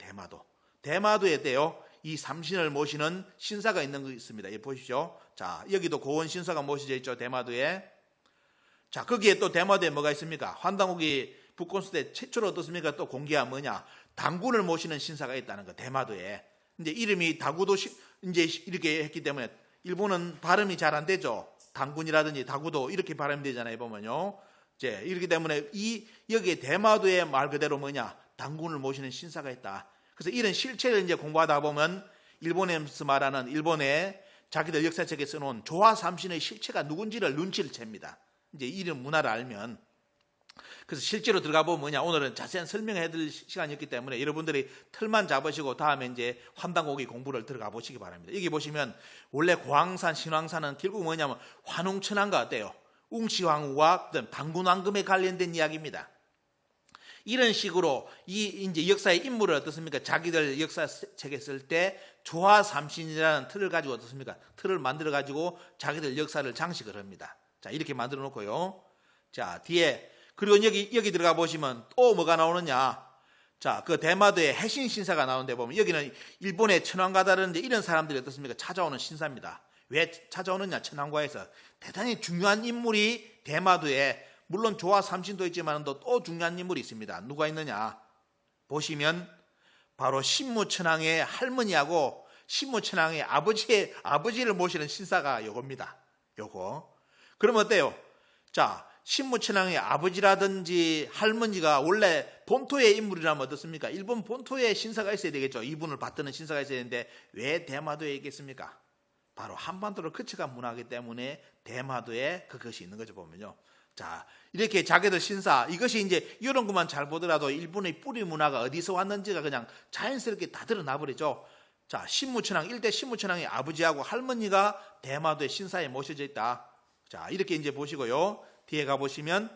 대마도에 때요. 이 삼신을 모시는 신사가 있는 거 있습니다. 예, 보십시오. 자, 여기도 고원 신사가 모셔져 있죠. 대마도에. 자, 거기에 또 대마도에 뭐가 있습니까? 환당국이 북권수 때 최초로 어떻습니까? 또 공개한 뭐냐? 당군을 모시는 신사가 있다는 거. 대마도에. 이제 이름이 다구도 이제 이렇게 했기 때문에 일본은 발음이 잘 안 되죠. 당군이라든지 다구도 이렇게 발음이 되잖아요. 보면요. 이제 이렇기 때문에 여기에 대마도에 말 그대로 뭐냐? 당군을 모시는 신사가 있다. 그래서 이런 실체를 이제 공부하다 보면 일본에서 말하는 일본의 자기들 역사책에 써놓은 조화 삼신의 실체가 누군지를 눈치를 챕니다. 이제 이런 문화를 알면. 그래서 실제로 들어가 보면 뭐냐? 오늘은 자세한 설명해 드릴 시간이었기 때문에 여러분들이 틀만 잡으시고 다음에 이제 환당고기 공부를 들어가 보시기 바랍니다. 여기 보시면 원래 고항산, 신왕산은 결국 뭐냐면 환웅천왕과 어때요? 웅시황후와 당군왕금에 관련된 이야기입니다. 이런 식으로 이제 역사의 인물을 어떻습니까? 자기들 역사책에 쓸 때 조화 삼신이라는 틀을 가지고 어떻습니까? 틀을 만들어 가지고 자기들 역사를 장식을 합니다. 자, 이렇게 만들어 놓고요. 자, 뒤에 그리고 여기 들어가 보시면 또 뭐가 나오느냐? 자, 그 대마도에 해신 신사가 나오는데 보면 여기는 일본의 천황가다라든지 이런 사람들이 어떻습니까? 찾아오는 신사입니다. 왜 찾아오느냐? 천황과에서 대단히 중요한 인물이 대마도에 물론 조화 삼신도 있지만 또 중요한 인물이 있습니다. 누가 있느냐? 보시면 바로 신무천왕의 할머니하고 신무천왕의 아버지를 모시는 신사가 요겁니다. 요거. 그러면 어때요? 자, 신무천왕의 아버지라든지 할머니가 원래 본토의 인물이라면 어떻습니까? 일본 본토에 신사가 있어야 되겠죠. 이분을 받드는 신사가 있어야 되는데 왜 대마도에 있겠습니까? 바로 한반도를 거쳐간 문화이기 때문에 대마도에 그것이 있는 거죠. 보면요. 자, 이렇게 자기들 신사, 이것이 이제 이런 것만 잘 보더라도 일본의 뿌리 문화가 어디서 왔는지가 그냥 자연스럽게 다 드러나 버리죠. 자, 신무천왕, 일대 신무천왕의 아버지하고 할머니가 대마도의 신사에 모셔져 있다. 자, 이렇게 이제 보시고요. 뒤에 가보시면,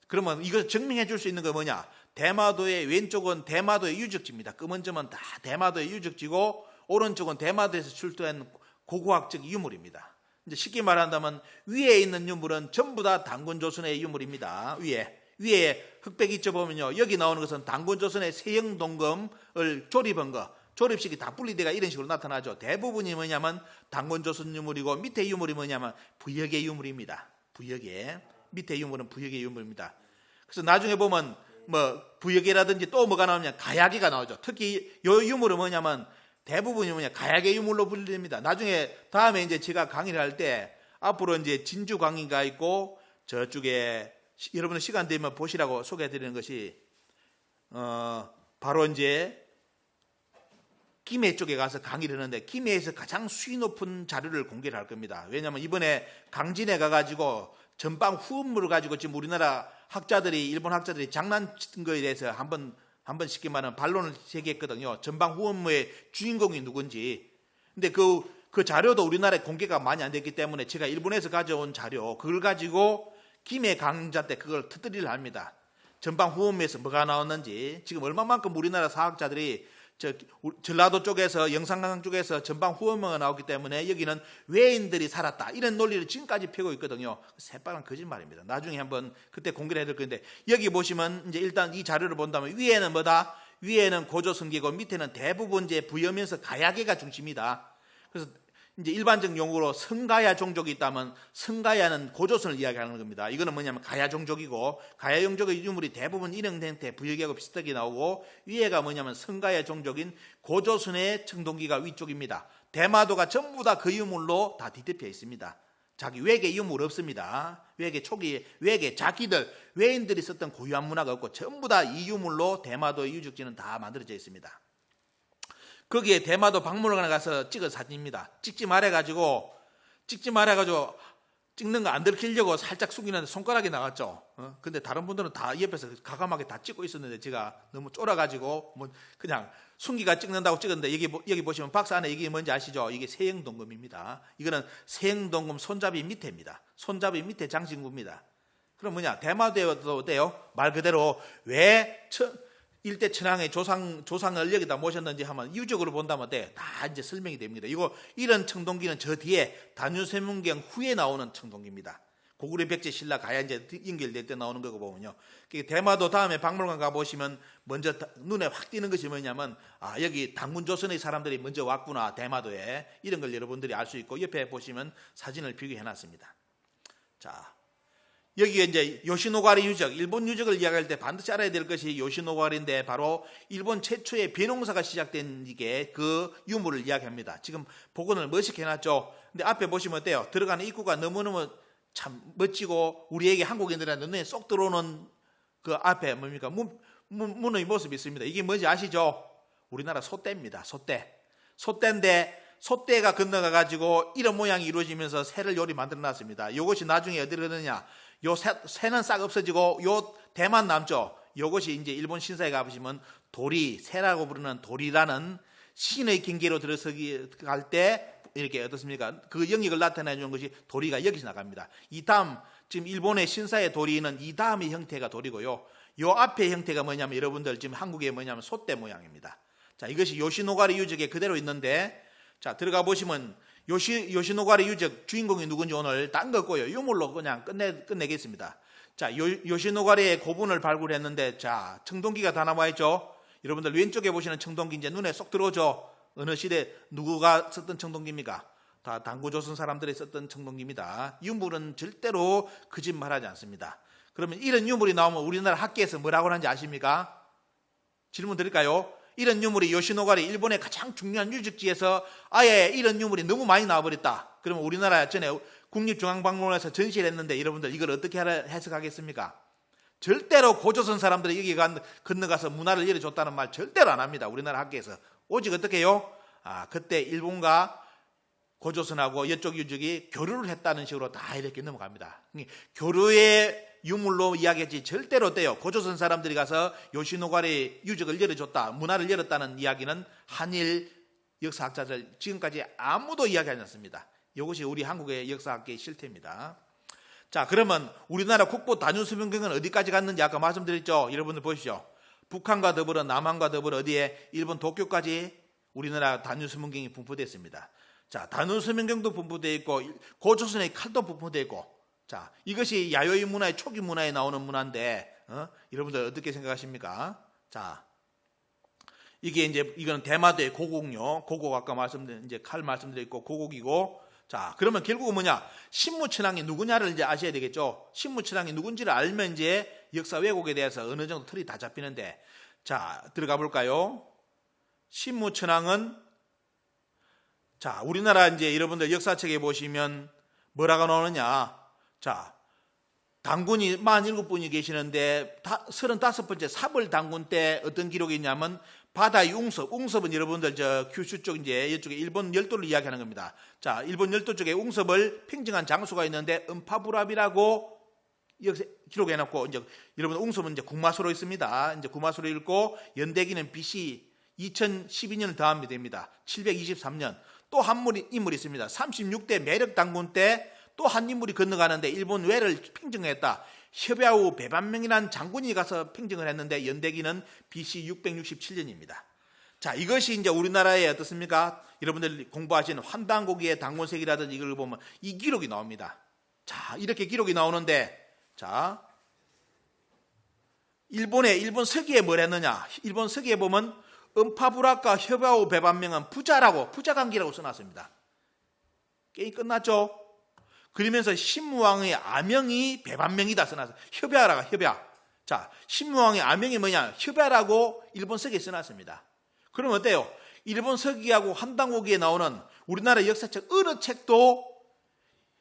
그러면 이걸 증명해 줄 수 있는 거 뭐냐? 대마도의 왼쪽은 대마도의 유적지입니다. 검은 점은 다 대마도의 유적지고, 오른쪽은 대마도에서 출토한 고고학적 유물입니다. 이제 쉽게 말한다면 위에 있는 유물은 전부 다 단군조선의 유물입니다. 위에 흑백 있죠 보면요. 여기 나오는 것은 단군조선의 세형동검을 조립한 거. 조립식이 다 분리되가 이런 식으로 나타나죠. 대부분이 뭐냐면 단군조선 유물이고 밑에 유물이 뭐냐면 부역의 유물입니다. 부역의. 밑에 유물은 부역의 유물입니다. 그래서 나중에 보면 뭐 부역이라든지 또 뭐가 나오냐 가야기가 나오죠. 특히 이 유물은 뭐냐면 대부분이 뭐냐 가야계 유물로 분류됩니다. 나중에 다음에 이제 제가 강의를 할 때 앞으로 이제 진주 강의가 있고 저쪽에 여러분들 시간 되면 보시라고 소개해 드리는 것이 바로 이제 김해 쪽에 가서 강의를 하는데 김해에서 가장 수위 높은 자료를 공개를 할 겁니다. 왜냐하면 이번에 강진에 가가지고 전방 후원물을 가지고 지금 우리나라 학자들이 일본 학자들이 장난친 거에 대해서 한번 쉽게 말하면 반론을 제기했거든요. 전방 후원물의 주인공이 누군지. 근데 그 자료도 우리나라에 공개가 많이 안 됐기 때문에 제가 일본에서 가져온 자료 그걸 가지고 김해 강좌 때 그걸 터뜨리려 합니다. 전방 후원물에서 뭐가 나왔는지 지금 얼마만큼 우리나라 사학자들이 전라도 쪽에서 영산강 쪽에서 전방 후원물가 나오기 때문에 여기는 외인들이 살았다 이런 논리를 지금까지 펴고 있거든요. 새빨간 거짓말입니다. 나중에 한번 그때 공개를 해드릴 건데 여기 보시면 이제 일단 이 자료를 본다면 위에는 뭐다? 위에는 고조성계고 밑에는 대부분 이제 부여면서 가야계가 중심이다. 그래서 이제 일반적 용어로 성가야 종족이 있다면 성가야는 고조선을 이야기하는 겁니다. 이거는 뭐냐면 가야 종족이고 가야 종족의 유물이 대부분 이런 형태 부여계하고 비슷하게 나오고 위에가 뭐냐면 성가야 종족인 고조선의 청동기가 위쪽입니다. 대마도가 전부 다 그 유물로 다 뒤덮여 있습니다. 자기 외계 유물 없습니다. 외계 초기 외계 자기들 외인들이 썼던 고유한 문화가 없고 전부 다 이 유물로 대마도의 유적지는 다 만들어져 있습니다. 거기에 대마도 박물관에 가서 찍은 사진입니다. 찍지 말아가지고 찍는 거 안 들키려고 살짝 숙이는데 손가락이 나갔죠. 근데 다른 분들은 다 옆에서 가감하게 다 찍고 있었는데 제가 너무 쫄아가지고 뭐 그냥 순기가 찍는다고 찍었는데 여기 보시면 박스 안에 이게 뭔지 아시죠? 이게 세형동금입니다. 이거는 세형동금 손잡이 밑에입니다. 손잡이 밑에 장신구입니다. 그럼 뭐냐? 대마도에도 돼요. 말 그대로 왜 일대 천황의 조상을 여기다 모셨는지 하면 유적으로 본다면 다 이제 설명이 됩니다. 이런 청동기는 저 뒤에 단유세문경 후에 나오는 청동기입니다. 고구려 백제 신라 가야 이제 연결될 때 나오는 거고 보면요. 대마도 다음에 박물관 가보시면 먼저 눈에 확 띄는 것이 뭐냐면 여기 당군조선의 사람들이 먼저 왔구나 대마도에 이런 걸 여러분들이 알 수 있고 옆에 보시면 사진을 비교해 놨습니다. 자. 여기에 이제 요시노가리 유적, 일본 유적을 이야기할 때 반드시 알아야 될 것이 요시노가리인데 바로 일본 최초의 벼농사가 시작된 이게 그 유물을 이야기합니다. 지금 복원을 멋있게 해놨죠. 근데 앞에 보시면 어때요? 들어가는 입구가 너무너무 참 멋지고 우리에게 한국인들한테 눈에 쏙 들어오는 그 앞에 뭡니까? 문의 모습이 있습니다. 이게 뭔지 아시죠? 우리나라 소떼입니다. 소떼인데 소떼가 건너가가지고 이런 모양이 이루어지면서 새를 요리 만들어 놨습니다. 이것이 나중에 어디로 가느냐? 요 새는 싹 없어지고 요 대만 남죠. 요것이 이제 일본 신사에 가보시면 도리, 새라고 부르는 도리라는 신의 경계로 들어서기 갈 때 이렇게 어떻습니까? 그 영역을 나타내 주는 것이 도리가 여기서 나갑니다. 이 다음 지금 일본의 신사의 도리는 이 다음의 형태가 도리고요. 요 앞의 형태가 뭐냐면 여러분들 지금 한국에 뭐냐면 소떼 모양입니다. 자, 이것이 요시노가리 유적에 그대로 있는데 자, 들어가 보시면 요시노가리 유적 주인공이 누군지 오늘 딴 거 없고요. 유물로 그냥 끝내겠습니다. 자, 요시노가리의 고분을 발굴했는데 자, 청동기가 다 남아 있죠. 여러분들 왼쪽에 보시는 청동기 이제 눈에 쏙 들어오죠. 어느 시대 누구가 썼던 청동기입니까? 다 당구조선 사람들이 썼던 청동기입니다. 유물은 절대로 거짓말하지 않습니다. 그러면 이런 유물이 나오면 우리나라 학계에서 뭐라고 하는지 아십니까? 질문 드릴까요? 이런 유물이 요시노가리 일본의 가장 중요한 유적지에서 아예 이런 유물이 너무 많이 나와버렸다. 그러면 우리나라 전에 국립중앙박물관에서 전시를 했는데 여러분들 이걸 어떻게 해석하겠습니까? 절대로 고조선 사람들이 여기 건너가서 문화를 열어줬다는 말 절대로 안 합니다. 우리나라 학계에서. 오직 어떻게 해요? 그때 일본과 고조선하고 이쪽 유적이 교류를 했다는 식으로 다 이렇게 넘어갑니다. 교류의 유물로 이야기했지 절대로 어때요? 고조선 사람들이 가서 요시노가리 유적을 열어줬다, 문화를 열었다는 이야기는 한일 역사학자들 지금까지 아무도 이야기하지 않습니다. 이것이 우리 한국의 역사학계의 실태입니다. 자, 그러면 우리나라 국보 단유수명경은 어디까지 갔는지 아까 말씀드렸죠? 여러분들 보십시오. 북한과 더불어 남한과 더불어 어디에 일본 도쿄까지 우리나라 단유수명경이 분포됐습니다. 자, 단유수명경도 분포되어 있고 고조선의 칼도 분포되어 있고 자, 이것이 야요이 문화의 초기 문화에 나오는 문화인데 여러분들 어떻게 생각하십니까? 자, 이거는 대마도의 고곡요. 고곡 아까 말씀드린 이제 칼 말씀드렸고 고곡이고 자, 그러면 결국은 뭐냐? 신무천왕이 누구냐를 이제 아셔야 되겠죠. 신무천왕이 누군지를 알면 이제 역사 왜곡에 대해서 어느 정도 틀이 다 잡히는데 자, 들어가 볼까요? 신무천왕은 자, 우리나라 이제 여러분들 역사책에 보시면 뭐라고 나오느냐? 자, 당군이 47분이 계시는데 35번째 사벌 당군 때 어떤 기록이 있냐면 바다의 웅섭은 여러분들 저 규슈 쪽 이제 이쪽에 일본 열도를 이야기하는 겁니다. 자, 일본 열도 쪽에 웅섭을 팽정한 장소가 있는데 음파부랍이라고 기록해 놓고 이제 여러분 웅섭은 이제 국마소로 있습니다. 이제 국마소로 읽고 연대기는 BC 2012년을 더하면 됩니다. 723년. 또 한 인물이 있습니다. 36대 매력 당군 때 또 한 인물이 건너가는데 일본 외를 팽정했다. 협야후 배반명이라는 장군이 가서 팽정을 했는데 연대기는 BC 667년입니다. 자, 이것이 이제 우리나라의 어떻습니까? 여러분들 공부하시는 환단고기의 당군색이라든지 이걸 보면 이 기록이 나옵니다. 자, 이렇게 기록이 나오는데 자, 일본 서기에 뭘 했느냐? 일본 서기에 보면 음파불합과 협야후 배반명은 부자관계라고 써놨습니다. 게임 끝났죠? 그러면서 신무왕의 아명이 배반명이다 써놨어요. 협야. 자, 신무왕의 아명이 뭐냐? 협야라고 일본 서기에 써놨습니다. 그럼 어때요? 일본 서기하고 환단고기에 나오는 우리나라 역사책 어느 책도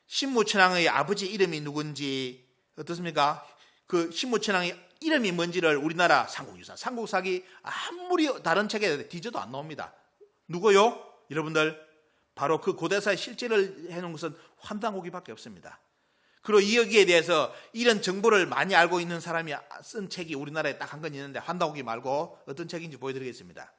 신무천왕의 아버지 이름이 누군지 어떻습니까? 그 신무천왕의 이름이 뭔지를 우리나라 삼국유사, 삼국사기 아무리 다른 책에 뒤져도 안 나옵니다. 누구요? 여러분들 바로 그 고대사의 실제를 해놓은 것은 환단고기밖에 없습니다. 그리고 여기에 대해서 이런 정보를 많이 알고 있는 사람이 쓴 책이 우리나라에 딱 한 건 있는데 환단고기 말고 어떤 책인지 보여드리겠습니다.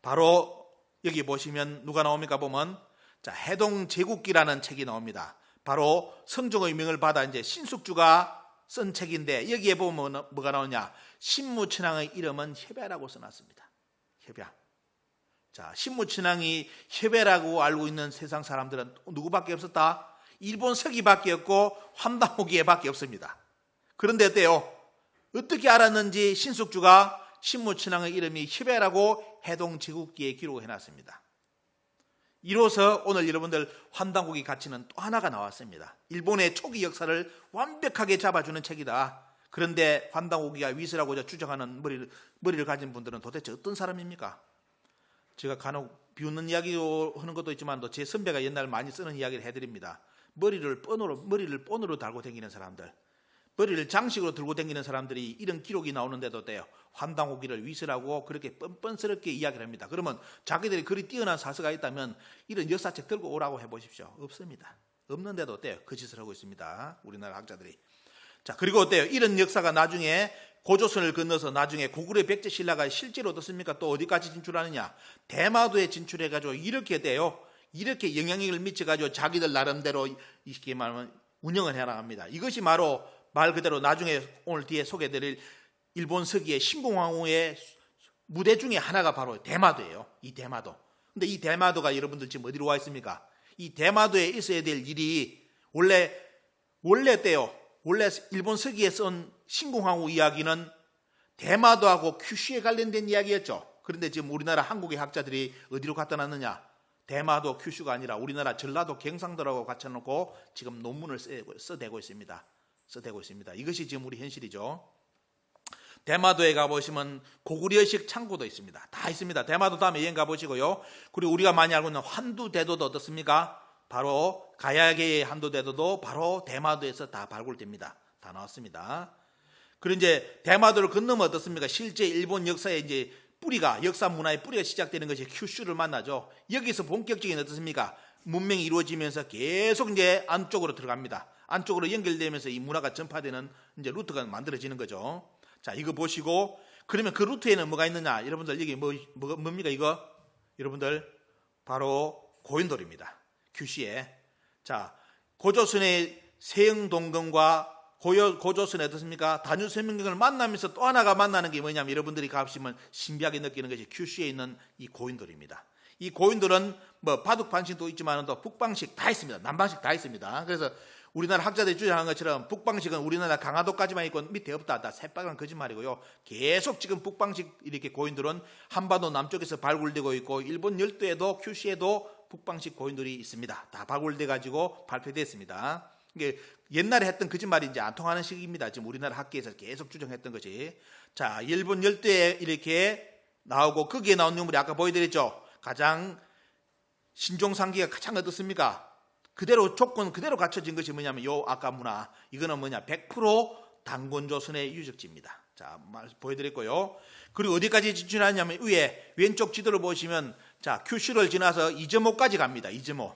바로 여기 보시면 누가 나옵니까 보면 자, 해동제국기라는 책이 나옵니다. 바로 성종의 명을 받아 이제 신숙주가 쓴 책인데 여기에 보면 뭐가 나오냐? 신무천왕의 이름은 협야라고 써놨습니다. 협야. 자, 신무천왕이 협야라고 알고 있는 세상 사람들은 누구밖에 없었다? 일본 서기밖에 없고 환단고기에밖에 없습니다. 그런데 어때요? 어떻게 알았는지 신숙주가 신무천왕의 이름이 협야라고 해동제국기에 기록을 해놨습니다. 이로써 오늘 여러분들 환단고기 가치는 또 하나가 나왔습니다. 일본의 초기 역사를 완벽하게 잡아주는 책이다. 그런데 환단고기가 위세라고 주장하는 머리를 가진 분들은 도대체 어떤 사람입니까? 제가 간혹 비웃는 이야기로 하는 것도 있지만 제 선배가 옛날 많이 쓰는 이야기를 해드립니다. 머리를 본으로 달고 다니는 사람들, 머리를 장식으로 들고 다니는 사람들이 이런 기록이 나오는데도 돼요. 환단고기를 위세라고 그렇게 뻔뻔스럽게 이야기를 합니다. 그러면 자기들이 그리 뛰어난 사서가 있다면 이런 역사책 들고 오라고 해보십시오. 없습니다. 없는데도 어때요? 그 짓을 하고 있습니다. 우리나라 학자들이. 자, 그리고 어때요? 이런 역사가 나중에 고조선을 건너서 나중에 고구려 백제신라가 실제로 어떻습니까? 또 어디까지 진출하느냐? 대마도에 진출해가지고 이렇게 돼요. 이렇게 영향력을 미쳐가지고 자기들 나름대로 이렇게 말하면 운영을 해나갑니다. 이것이 바로 말 그대로 나중에 오늘 뒤에 소개해드릴 일본 서기의 신공황후의 무대 중에 하나가 바로 대마도예요. 이 대마도. 근데 이 대마도가 여러분들 지금 어디로 와 있습니까? 이 대마도에 있어야 될 일이 원래 어때요? 원래 일본 서기에 쓴 신공황후 이야기는 대마도하고 큐슈에 관련된 이야기였죠. 그런데 지금 우리나라 한국의 학자들이 어디로 갖다 놨느냐? 대마도 큐슈가 아니라 우리나라 전라도 경상도라고 갖춰놓고 지금 논문을 써대고 있습니다. 이것이 지금 우리 현실이죠. 대마도에 가보시면 고구려식 창고도 있습니다. 다 있습니다. 대마도 다음에 여행 가보시고요. 그리고 우리가 많이 알고 있는 환두대도도 어떻습니까? 바로 가야계의 환두대도도 바로 대마도에서 다 발굴됩니다. 다 나왔습니다. 그리고 이제 대마도를 건너면 어떻습니까? 실제 일본 역사의 이제 역사 문화의 뿌리가 시작되는 것이 큐슈를 만나죠. 여기서 본격적인 어떻습니까? 문명이 이루어지면서 계속 이제 안쪽으로 들어갑니다. 안쪽으로 연결되면서 이 문화가 전파되는 이제 루트가 만들어지는 거죠. 자, 이거 보시고 그러면 그 루트에는 뭐가 있느냐? 여러분들 여기 뭡니까 이거? 여러분들 바로 고인돌입니다. 큐슈에. 자, 고조선의 세영동검과 고조선의 어떻습니까? 다뉴세명경을 만나면서 또 하나가 만나는 게 뭐냐면 여러분들이 가보시면 신비하게 느끼는 것이 큐슈에 있는 이 고인돌입니다. 이 고인돌은 뭐 바둑 방식도 있지만 또 북방식 다 있습니다. 남방식 다 있습니다. 그래서 우리나라 학자들이 주장하는 것처럼 북방식은 우리나라 강화도까지만 있고 밑에 없다. 다 새빨간 거짓말이고요. 계속 지금 북방식 이렇게 고인돌은 한반도 남쪽에서 발굴되고 있고 일본 열도에도 큐슈에도 북방식 고인돌이 있습니다. 다 발굴돼 가지고 발표됐습니다. 이게 옛날에 했던 거짓말이 이제 안 통하는 시기입니다. 지금 우리나라 학계에서 계속 주장했던 것이. 자, 일본 열도에 이렇게 나오고 거기에 나온 유물이 아까 보여드렸죠. 가장 신종상기가 가장 어떻습니까? 그대로 조건 그대로 갖춰진 것이 뭐냐면 요 아까 문화 이거는 뭐냐 100% 단군조선의 유적지입니다. 자, 보여드렸고요. 그리고 어디까지 진출하냐면 위에 왼쪽 지도를 보시면 자 큐슈를 지나서 이점호까지 갑니다. 이점호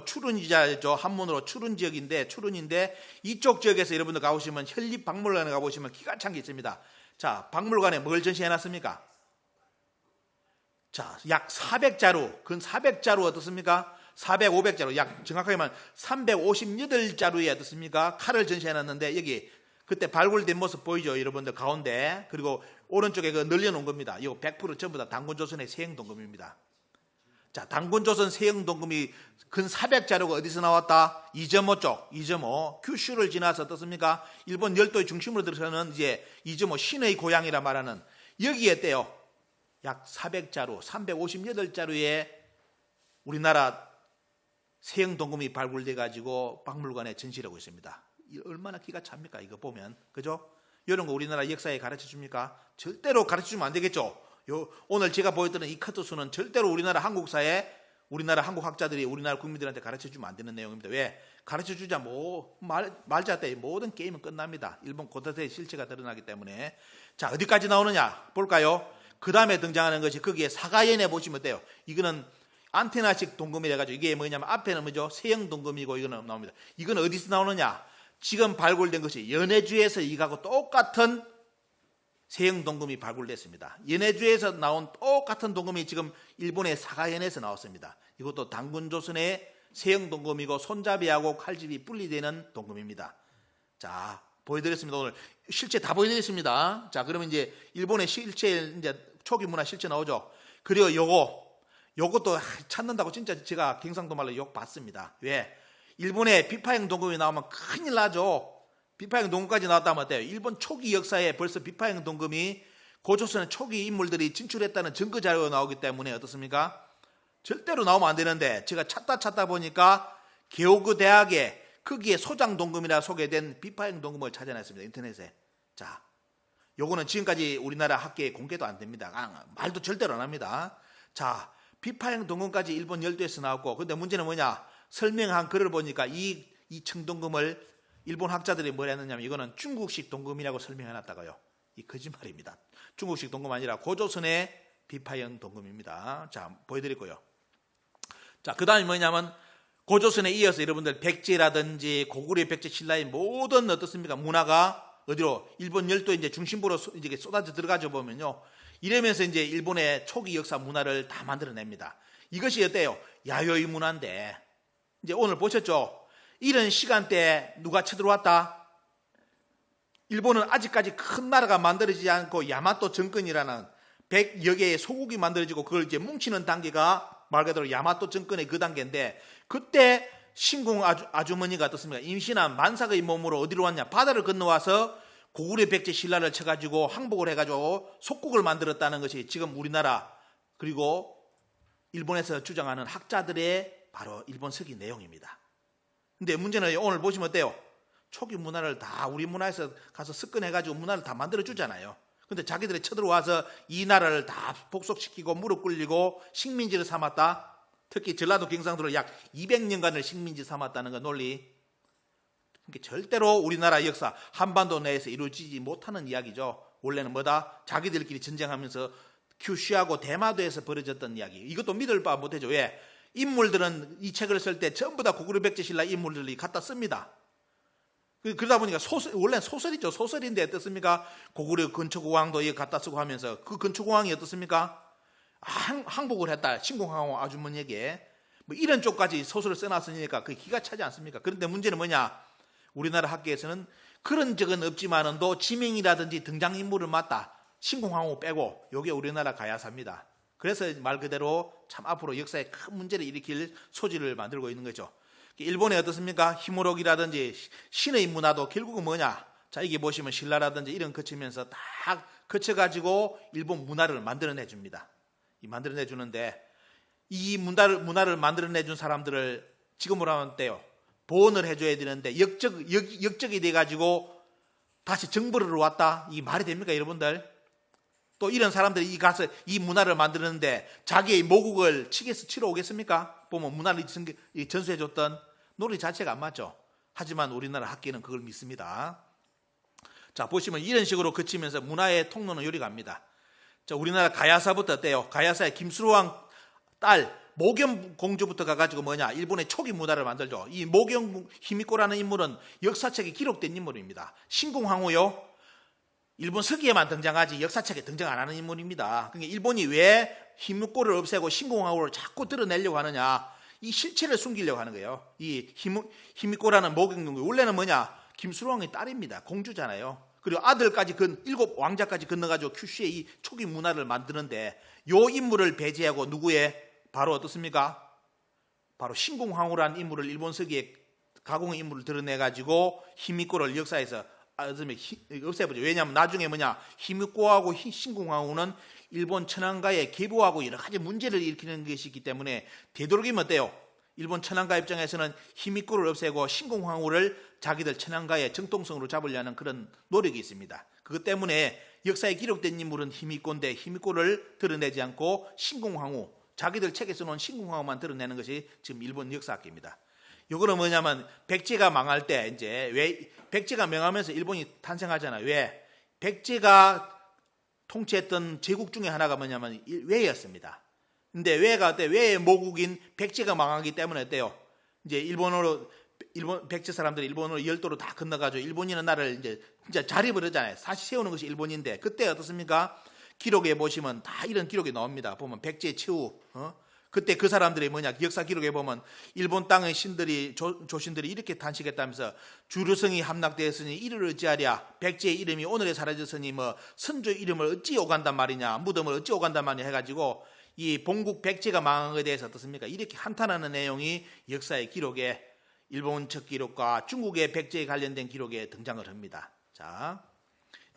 출운지자죠. 한문으로 출운 지역인데 출운인데 이쪽 지역에서 여러분들 가보시면 현립박물관에 가보시면 기가 찬 게 있습니다. 자, 박물관에 뭘 전시해놨습니까? 자, 약 400자루, 근 400자루 어떻습니까? 400, 500자루, 약 정확하게 말하면 358자루에 어떻습니까? 칼을 전시해놨는데 여기 그때 발굴된 모습 보이죠? 여러분들 가운데. 그리고 오른쪽에 그 늘려놓은 겁니다. 이거 100% 전부 다 단군조선의 세형동금입니다. 자, 단군조선 세형동금이 근 400자루가 어디서 나왔다? 이점호 쪽, 이점호. 큐슈를 지나서 어떻습니까? 일본 열도의 중심으로 들어서는 이제 이점호 신의 고향이라 말하는 여기에 떼요. 약 400자루, 358자루의 우리나라 세형동금이 발굴돼 가지고 박물관에 전시하고 있습니다. 얼마나 기가 찹니까? 이거 보면. 그죠? 이런 거 우리나라 역사에 가르쳐 줍니까? 절대로 가르쳐 주면 안 되겠죠? 오늘 제가 보여드리는 이 카트수는 절대로 우리나라 한국사에 우리나라 한국 학자들이 우리나라 국민들한테 가르쳐 주면 안 되는 내용입니다. 왜? 가르쳐 주자 말자 때 모든 게임은 끝납니다. 일본 고대의 실체가 드러나기 때문에. 자, 어디까지 나오느냐 볼까요? 그 다음에 등장하는 것이 거기에 사가연에 보시면 돼요. 이거는 안테나식 동금이라 가지고 이게 뭐냐면 앞에는 뭐죠? 세형 동금이고 이거는 나옵니다. 이건 어디서 나오느냐? 지금 발굴된 것이 연해주에서 이거하고 똑같은 세형 동금이 발굴됐습니다. 연해주에서 나온 똑같은 동금이 지금 일본의 사가현에서 나왔습니다. 이것도 단군조선의 세형 동금이고 손잡이하고 칼집이 분리되는 동금입니다. 자, 보여드렸습니다. 오늘 실체 다 보여드렸습니다. 자, 그러면 이제 일본의 실체 이제 초기 문화 실체 나오죠. 그리고 요것도 찾는다고 진짜 제가 경상도 말로 욕 받습니다. 왜? 일본의 비파형 동금이 나오면 큰일 나죠. 비파형 동금까지 나왔다면 어때요? 일본 초기 역사에 벌써 비파형 동금이 고조선의 초기 인물들이 진출했다는 증거 자료가 나오기 때문에 어떻습니까? 절대로 나오면 안 되는데 제가 찾다 보니까 개오구 대학에 거기에 소장 동금이라 소개된 비파형 동금을 찾아냈습니다. 인터넷에. 자, 요거는 지금까지 우리나라 학계에 공개도 안 됩니다. 말도 절대로 안 합니다. 자, 비파형 동금까지 일본 열도에서 나왔고, 근데 문제는 뭐냐? 설명한 글을 보니까 이 청동금을 일본 학자들이 뭐라 했느냐면 이거는 중국식 동금이라고 설명해놨다고요. 이 거짓말입니다. 중국식 동금 아니라 고조선의 비파형 동금입니다. 자, 보여드리고요. 자, 그 다음에 뭐냐면 고조선에 이어서 여러분들 백제라든지 고구려 백제 신라의 모든 어떻습니까? 문화가 어디로? 일본 열도 이제 중심부로 이제 쏟아져 들어가져 보면요. 이러면서 이제 일본의 초기 역사 문화를 다 만들어냅니다. 이것이 어때요? 야요이 문화인데 이제 오늘 보셨죠? 이런 시간대에 누가 쳐들어왔다? 일본은 아직까지 큰 나라가 만들어지지 않고 야마토 정권이라는 100여 개의 소국이 만들어지고 그걸 이제 뭉치는 단계가 말 그대로 야마토 정권의 그 단계인데 그때 신궁 아주머니가 어떻습니까? 임신한 만삭의 몸으로 어디로 왔냐? 바다를 건너와서 고구려 백제 신라를 쳐가지고 항복을 해가지고 속국을 만들었다는 것이 지금 우리나라 그리고 일본에서 주장하는 학자들의 바로 일본 서기 내용입니다. 근데 문제는 오늘 보시면 어때요? 초기 문화를 다 우리 문화에서 가서 습관해가지고 문화를 다 만들어주잖아요. 근데 자기들이 쳐들어와서 이 나라를 다 복속시키고 무릎 꿇리고 식민지를 삼았다. 특히 전라도 경상도를 약 200년간을 식민지 삼았다는 거 논리. 그러니까 절대로 우리나라 역사 한반도 내에서 이루어지지 못하는 이야기죠. 원래는 뭐다? 자기들끼리 전쟁하면서 큐슈하고 대마도에서 벌어졌던 이야기. 이것도 믿을 바 못하죠. 왜? 인물들은 이 책을 쓸 때 전부 다 고구려 백제 신라 인물들이 갖다 씁니다. 그러다 보니까 원래 소설이죠. 소설인데 어떻습니까? 고구려 근초고왕도 이거 갖다 쓰고 하면서 그 근초고왕이 어떻습니까? 항복을 했다. 신궁항호 아주머니에게. 뭐 이런 쪽까지 소설을 써놨으니까 그게 기가 차지 않습니까? 그런데 문제는 뭐냐? 우리나라 학계에서는 그런 적은 없지만은도 지명이라든지 등장인물을 맞다. 신궁항호 빼고 요게 우리나라 가야사입니다. 그래서 말 그대로 참 앞으로 역사에 큰 문제를 일으킬 소지를 만들고 있는 거죠. 일본에 어떻습니까? 히모록이라든지 신의 문화도 결국은 뭐냐? 자, 이게 보시면 신라라든지 이런 거치면서 다 거쳐가지고 일본 문화를 만들어내줍니다. 만들어내주는데 이 문화를 만들어내준 사람들을 지금으로 하면 어때요? 보온을 해줘야 되는데 역적이 돼가지고 다시 정벌을 왔다? 이 말이 됩니까, 여러분들? 또 이런 사람들이 가서 이 문화를 만드는데 자기의 모국을 치게서 치러 오겠습니까? 보면 문화를 전수해줬던 논리 자체가 안 맞죠. 하지만 우리나라 학계는 그걸 믿습니다. 자, 보시면 이런 식으로 그치면서 문화의 통로는 요리 갑니다. 자, 우리나라 가야사부터 어때요? 가야사의 김수로왕 딸 모경 공주부터 가가지고 일본의 초기 문화를 만들죠. 이 모경 히미코라는 인물은 역사책에 기록된 인물입니다. 신궁황후요. 일본 서기에만 등장하지 역사책에 등장 안 하는 인물입니다. 그러니까 일본이 왜 히미코를 없애고 신궁황후를 자꾸 드러내려고 하느냐? 이 실체를 숨기려고 하는 거예요. 이 히미코라는 모경 공주 원래는 김수로왕의 딸입니다. 공주잖아요. 그리고 아들까지 7왕자까지 건너가지고 큐슈의 이 초기 문화를 만드는데 요 인물을 배제하고 누구의 바로 어떻습니까? 바로 신궁황후라는 인물을 일본 서기에 가공의 인물을 드러내가지고 히미코를 역사에서 없애버려. 왜냐하면 나중에 히미코하고 신궁황후는 일본 천황가에 계보하고 여러 가지 문제를 일으키는 것이기 때문에 되도록이면 어때요? 일본 천황가 입장에서는 히미코를 없애고 신궁황후를 자기들 천황가의 정통성으로 잡으려는 그런 노력이 있습니다. 그것 때문에 역사에 기록된 인물은 히미코인데 히미코를 드러내지 않고 신궁황후, 자기들 책에 써놓은 신궁황후만 드러내는 것이 지금 일본 역사학계입니다. 이거는 백제가 망할 때 왜 백제가 명하면서 일본이 탄생하잖아요. 왜? 백제가 통치했던 제국 중에 하나가 왜였습니다. 근데 왜의 모국인 백제가 망하기 때문에 어때요? 일본 백제 사람들이 일본으로 열도로 다 건너가지고 일본이라는 나라를 진짜 자립을 하잖아요. 다시 세우는 것이 일본인데 그때 어떻습니까? 기록에 보시면 다 이런 기록이 나옵니다. 보면 백제 최후, 그때 그 사람들이 역사 기록에 보면 일본 땅의 신들이 조신들이 이렇게 탄식했다면서 주류성이 함락되었으니 이를 어찌하랴, 백제의 이름이 오늘에 사라졌으니 선조의 이름을 어찌 오간단 말이냐, 무덤을 어찌 오간단 말이냐 해가지고 이 본국 백제가 망한 것에 대해서 어떻습니까? 이렇게 한탄하는 내용이 역사의 기록에 일본 척 기록과 중국의 백제에 관련된 기록에 등장을 합니다. 자,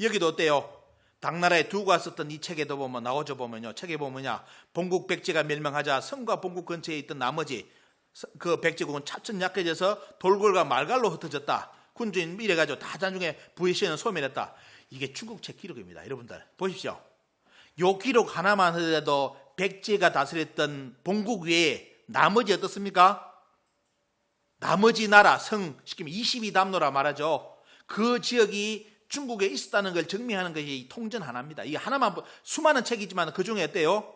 여기도 어때요? 당나라에 두고 왔었던 이 책에도 보면 나오죠. 책에 보면요, 본국 백제가 멸망하자 성과 본국 근처에 있던 나머지 그 백제국은 차츰 약해져서 돌궐과 말갈로 흩어졌다. 군주인 이래가지고 다 나중에 부의시에는 소멸했다. 이게 중국 책 기록입니다. 여러분들 보십시오. 요 기록 하나만 하더라도 백제가 다스렸던 본국 외에 나머지 어떻습니까? 나머지 나라 성 시키면 22담노라 말하죠. 그 지역이 중국에 있었다는 걸 증명하는 것이 통전 하나입니다. 이게 하나만 수많은 책이지만 그 중에 어때요?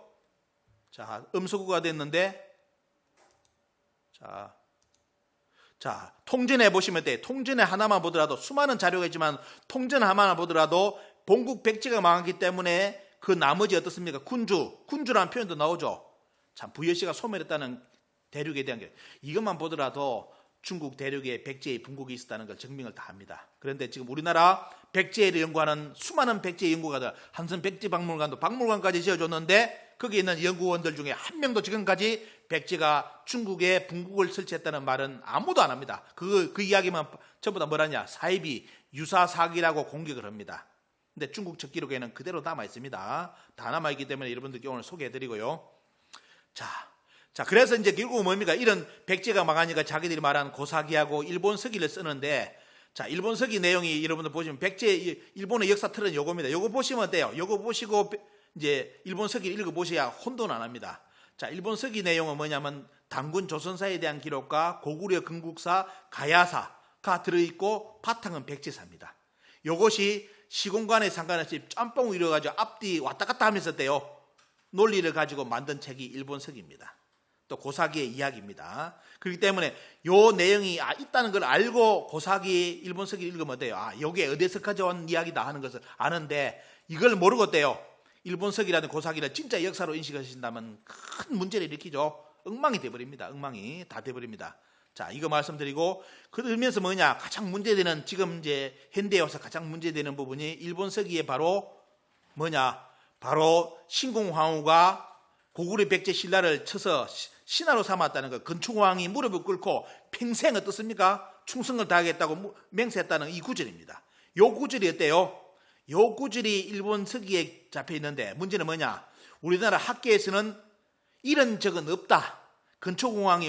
자, 음소거가 됐는데 자, 통전에 보시면 어때요? 통전에 하나만 보더라도 수많은 자료가 있지만 통전 하나만 보더라도 본국 백제가 망하기 때문에 그 나머지 어떻습니까? 군주라는 표현도 나오죠. 참 부여씨가 소멸했다는 대륙에 대한 게 이것만 보더라도 중국 대륙에 백제의 분국이 있었다는 걸 증명을 다 합니다. 그런데 지금 우리나라 백제를 연구하는 수많은 백제 연구가들, 한선 백제박물관도 박물관까지 지어줬는데 거기에 있는 연구원들 중에 한 명도 지금까지 백제가 중국에 분국을 설치했다는 말은 아무도 안 합니다. 그 이야기만 전부 다 뭐라냐, 사이비 유사사기라고 공격을 합니다. 근데 중국 척 기록에는 그대로 남아 있습니다. 다 남아 있기 때문에 여러분들께 오늘 소개해드리고요. 자, 그래서 결국은 뭡니까? 이런 백제가 망하니까 자기들이 말하는 고사기하고 일본 서기를 쓰는데, 자, 일본 서기 내용이 여러분들 보시면 일본의 역사 틀은 요겁니다. 요거 보시면 어때요? 요거 보시고 일본 서기를 읽어보셔야 혼돈 안 합니다. 자, 일본 서기 내용은 뭐냐면 단군 조선사에 대한 기록과 고구려 건국사, 가야사가 들어있고 바탕은 백제사입니다. 요것이 시공간에 상관없이 짬뽕 이뤄가지고 앞뒤 왔다 갔다 하면서 어때요? 논리를 가지고 만든 책이 일본 서기입니다. 또 고사기의 이야기입니다. 그렇기 때문에 요 내용이 있다는 걸 알고 고사기 일본 서기를 읽으면 어때요? 여기에 어디서 가져온 이야기다 하는 것을 아는데 이걸 모르고 어때요? 일본 서기라는 고사기를 진짜 역사로 인식하신다면 큰 문제를 일으키죠. 엉망이 돼버립니다. 엉망이 다 돼버립니다. 자, 이거 말씀드리고 그러면서 가장 문제되는 지금 현대에 와서 가장 문제되는 부분이 일본 서기에 바로 바로 신궁황후가 고구려 백제 신라를 쳐서 신하로 삼았다는 것, 건충왕이 무릎을 꿇고 평생 어떻습니까? 충성을 다하겠다고 맹세했다는 이 구절입니다. 요 구절이 어때요? 요 구절이 일본 서기에 잡혀 있는데 문제는 우리나라 학계에서는 이런 적은 없다. 건충왕이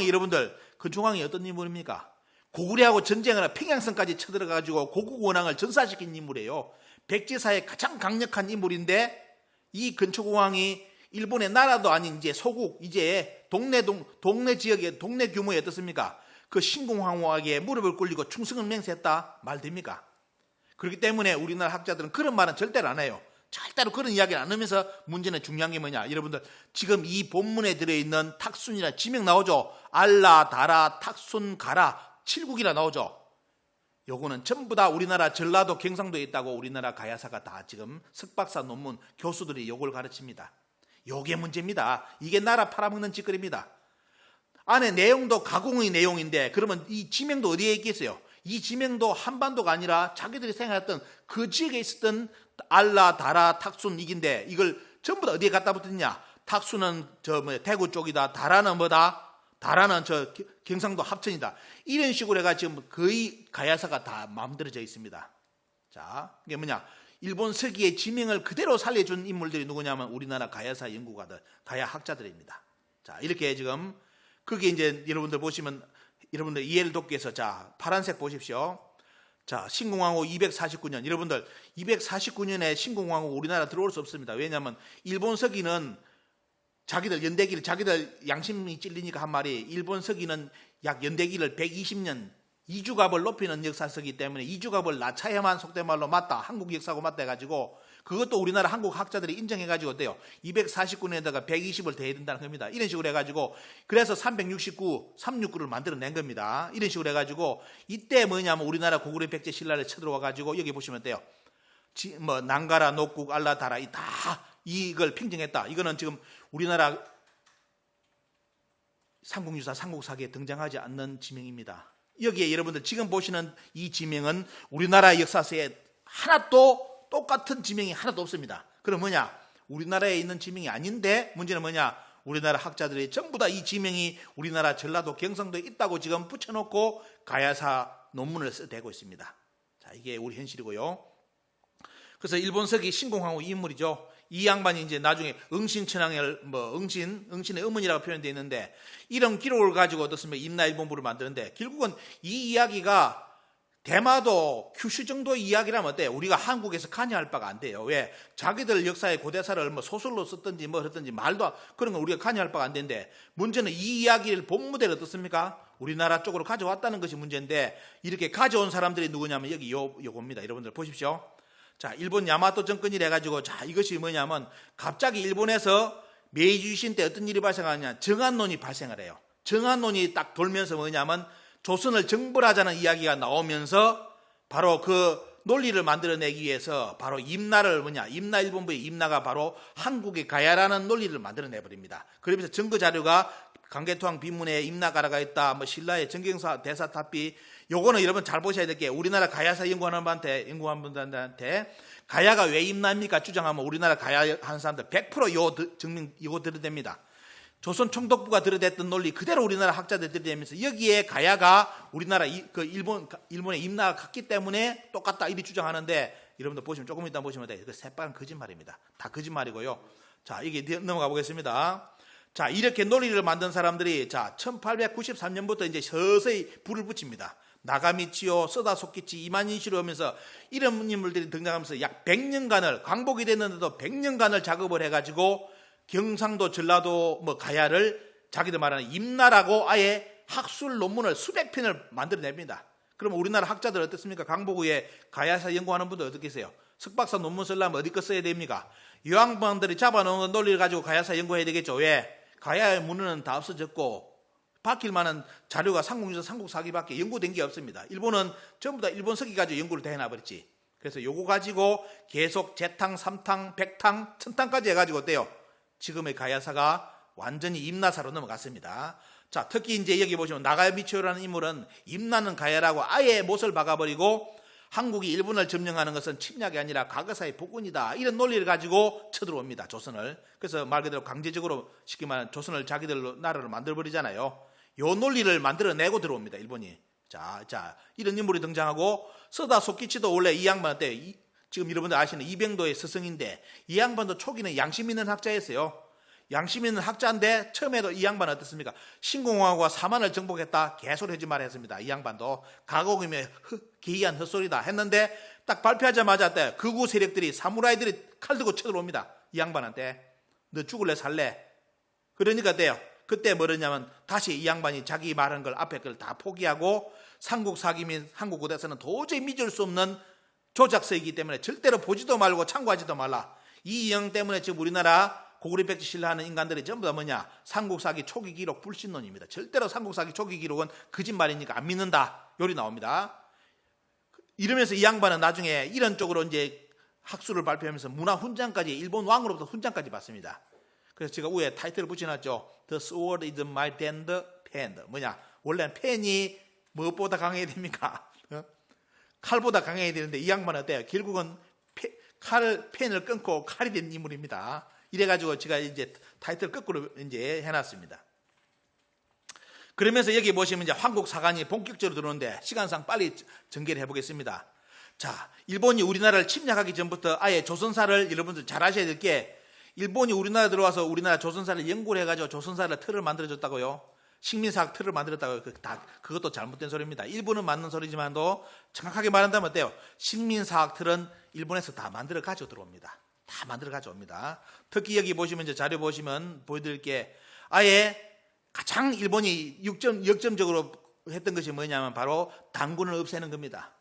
여러분들, 건충왕이 어떤 인물입니까? 고구려하고 전쟁을 하고 평양성까지 쳐들어가지고 고국 원앙을 전사시킨 인물이에요. 백제사의 가장 강력한 인물인데 이 근초공왕이 일본의 나라도 아닌 이제 소국, 이제 동네 지역의 동네 규모의 어떻습니까? 그 신공황후에게 무릎을 꿇리고 충성을 맹세했다 말 됩니까? 그렇기 때문에 우리나라 학자들은 그런 말은 절대로 안 해요. 절대로 그런 이야기를 안 하면서 문제는 중요한 게 뭐냐? 여러분들 지금 이 본문에 들어있는 탁순이라는 지명 나오죠? 알라, 다라, 탁순, 가라 7국이나 나오죠? 요거는 전부 다 우리나라 전라도 경상도에 있다고 우리나라 가야사가 다 지금 석박사 논문 교수들이 요걸 가르칩니다. 요게 문제입니다. 이게 나라 팔아먹는 짓거리입니다. 안에 내용도 가공의 내용인데 그러면 이 지명도 어디에 있겠어요? 이 지명도 한반도가 아니라 자기들이 생각했던 그 지역에 있었던 알라, 다라, 탁순 이긴데 이걸 전부 다 어디에 갖다 붙였냐? 탁순은 대구 쪽이다. 다라는 뭐다? 다라는 경상도 합천이다. 이런 식으로 해가 지금 거의 가야사가 다 만들어져 있습니다. 자, 이게 뭐냐? 일본 서기의 지명을 그대로 살려준 인물들이 누구냐면 우리나라 가야사 연구가들, 가야 학자들입니다. 자, 이렇게 지금 그게 이제 여러분들 보시면 여러분들 이해를 돕기 위해서 자, 파란색 보십시오. 자, 신공황후 249년. 여러분들 249년에 신공황후 우리나라 들어올 수 없습니다. 왜냐하면 일본 서기는 자기들 연대기를 자기들 양심이 찔리니까 한 말이 일본 서기는 약 연대기를 120년 이주갑을 높이는 역사서기 때문에 이주갑을 낮춰야만 속된 말로 맞다. 한국 역사하고 맞다 해가지고 그것도 우리나라 한국 학자들이 인정해가지고 어때요? 249년에다가 120을 더해야 된다는 겁니다. 이런 식으로 해가지고 그래서 369, 369를 만들어낸 겁니다. 이런 식으로 해가지고 이때 뭐냐면 우리나라 고구려 백제 신라를 쳐들어와가지고 여기 보시면 돼요. 뭐 난가라, 녹국, 알라다라 다 이걸 평정했다. 이거는 지금 우리나라 삼국유사, 삼국사기에 등장하지 않는 지명입니다. 여기에 여러분들 지금 보시는 이 지명은 우리나라 역사서에 하나도 똑같은 지명이 하나도 없습니다. 그럼 뭐냐? 우리나라에 있는 지명이 아닌데 문제는 뭐냐? 우리나라 학자들이 전부 다 이 지명이 우리나라 전라도 경상도에 있다고 지금 붙여놓고 가야사 논문을 써대고 있습니다. 자, 이게 우리 현실이고요. 그래서 일본 서기 신공황후 인물이죠. 이 양반이 이제 나중에 응신천왕을 응신의 어머니라고 표현되어 있는데 이런 기록을 가지고 어떻습니까? 임나일본부를 만드는데 결국은 이 이야기가 대마도 큐슈 정도 이야기라면 어때요? 우리가 한국에서 관여할 바가 안 돼요. 왜? 자기들 역사의 고대사를 소설로 썼든지 뭐 그랬든지 말도 그런 건 우리가 관여할 바가 안 되는데 문제는 이 이야기를 본무대로 어떻습니까? 우리나라 쪽으로 가져왔다는 것이 문제인데 이렇게 가져온 사람들이 누구냐면 여기 요겁니다. 여러분들 보십시오. 자, 일본 야마토 정권이라 해가지고 자, 이것이 뭐냐면 갑자기 일본에서 메이지 유신 때 어떤 일이 발생하냐? 정한론이 발생을 해요. 정한론이 딱 돌면서 뭐냐면 조선을 정벌하자는 이야기가 나오면서 바로 그 논리를 만들어내기 위해서 바로 임나를 임나 일본부의 임나가 바로 한국에 가야라는 논리를 만들어내버립니다. 그러면서 증거 자료가 강개토왕 비문에 임나가라가 있다. 신라의 정경사 대사탑비 요거는 여러분 잘 보셔야 될 게 우리나라 가야사 연구하는 분들한테 가야가 왜 임나입니까? 주장하면 우리나라 가야 하는 사람들 100% 증명 이거 들어댑니다. 조선 총독부가 들어댔던 논리 그대로 우리나라 학자들 들어대면서 여기에 가야가 우리나라 일본의 임나가 같기 때문에 똑같다 이리 주장하는데 여러분들 보시면 조금 이따 보시면 돼요. 이거 새빨간 거짓말입니다. 다 거짓말이고요. 자, 이게 넘어가 보겠습니다. 자, 이렇게 논리를 만든 사람들이 자 1893년부터 이제 서서히 불을 붙입니다. 나가미치오, 서다 소키치, 이만인시로 하면서 이런 인물들이 등장하면서 약 100년간을 광복이 됐는데도 100년간을 작업을 해가지고 경상도, 전라도 가야를 자기들 말하는 임나라고 아예 학술 논문을 수백 편을 만들어냅니다. 그럼 우리나라 학자들 어떻습니까? 광복 후에 가야사 연구하는 분들 어떻게 했어요? 석박사 논문 쓰려면 어디 거 써야 됩니까? 이 양반들이 잡아놓은 논리를 가지고 가야사 연구해야 되겠죠. 왜? 가야의 문헌은 다 없어졌고 박힐 만한 자료가 삼국유사, 삼국사기밖에 연구된 게 없습니다. 일본은 전부 다 일본 서기 가지고 연구를 다 해놔버렸지. 그래서 요거 가지고 계속 재탕, 삼탕, 백탕, 천탕까지 해가지고 어때요? 지금의 가야사가 완전히 임나사로 넘어갔습니다. 자, 특히 이제 여기 보시면 나가미치오라는 인물은 임나는 가야라고 아예 못을 박아버리고 한국이 일본을 점령하는 것은 침략이 아니라 과거사의 복원이다. 이런 논리를 가지고 쳐들어옵니다. 조선을. 그래서 말 그대로 강제적으로 쉽게 말하면 조선을 자기들로 나라를 만들어버리잖아요. 요 논리를 만들어내고 들어옵니다. 일본이. 자, 이런 인물이 등장하고 서다 소키치도 원래 이 양반한테 지금 여러분들 아시는 이병도의 스승인데 이 양반도 초기는 양심 있는 학자였어요. 양심 있는 학자인데 처음에도 이 양반은 어떻습니까? 신공화국과 사만을 정복했다 개소리 하지 말아 했습니다. 이 양반도 가곡이면 기이한 헛소리다 했는데 딱 발표하자마자 극우 세력들이 사무라이들이 칼 들고 쳐들어옵니다. 이 양반한테 너 죽을래 살래? 그러니까 돼요. 그때 뭐랬냐면 다시 이 양반이 자기 말한 걸 앞에 걸 다 포기하고 삼국 사기 및 한국 고대에서는 도저히 믿을 수 없는 조작서이기 때문에 절대로 보지도 말고 참고하지도 말라. 이 영 때문에 지금 우리나라 고구려 백지 신뢰하는 인간들이 전부 다 뭐냐? 삼국 사기 초기 기록 불신론입니다. 절대로 삼국 사기 초기 기록은 거짓말이니까 안 믿는다. 요리 나옵니다. 이러면서 이 양반은 나중에 이런 쪽으로 이제 학술을 발표하면서 문화 훈장까지 일본 왕으로부터 훈장까지 받습니다. 그래서 제가 위에 타이틀을 붙여놨죠. The sword is mightier than the pen. 뭐냐? 원래 펜이 무엇보다 강해야 됩니까? 칼보다 강해야 되는데 이 양반은 어때요? 결국은 펜을 끊고 칼이 된 인물입니다. 이래가지고 제가 이제 타이틀 거꾸로 이제 해놨습니다. 그러면서 여기 보시면 이제 한국 사관이 본격적으로 들어오는데 시간상 빨리 전개를 해보겠습니다. 자, 일본이 우리나라를 침략하기 전부터 아예 조선사를 여러분들 잘 아셔야 될 게 일본이 우리나라 들어와서 우리나라 조선사를 연구를 해가지고 조선사를 틀을 만들어줬다고요. 식민사학 틀을 만들었다고요. 그것도 잘못된 소리입니다. 일본은 맞는 소리지만도 정확하게 말한다면 어때요? 식민사학 틀은 일본에서 다 만들어 가지고 들어옵니다. 다 만들어 가져옵니다. 특히 여기 보시면 이제 자료 보시면 보여드릴 게 아예 가장 일본이 역점적으로 했던 것이 뭐냐면 바로 당군을 없애는 겁니다.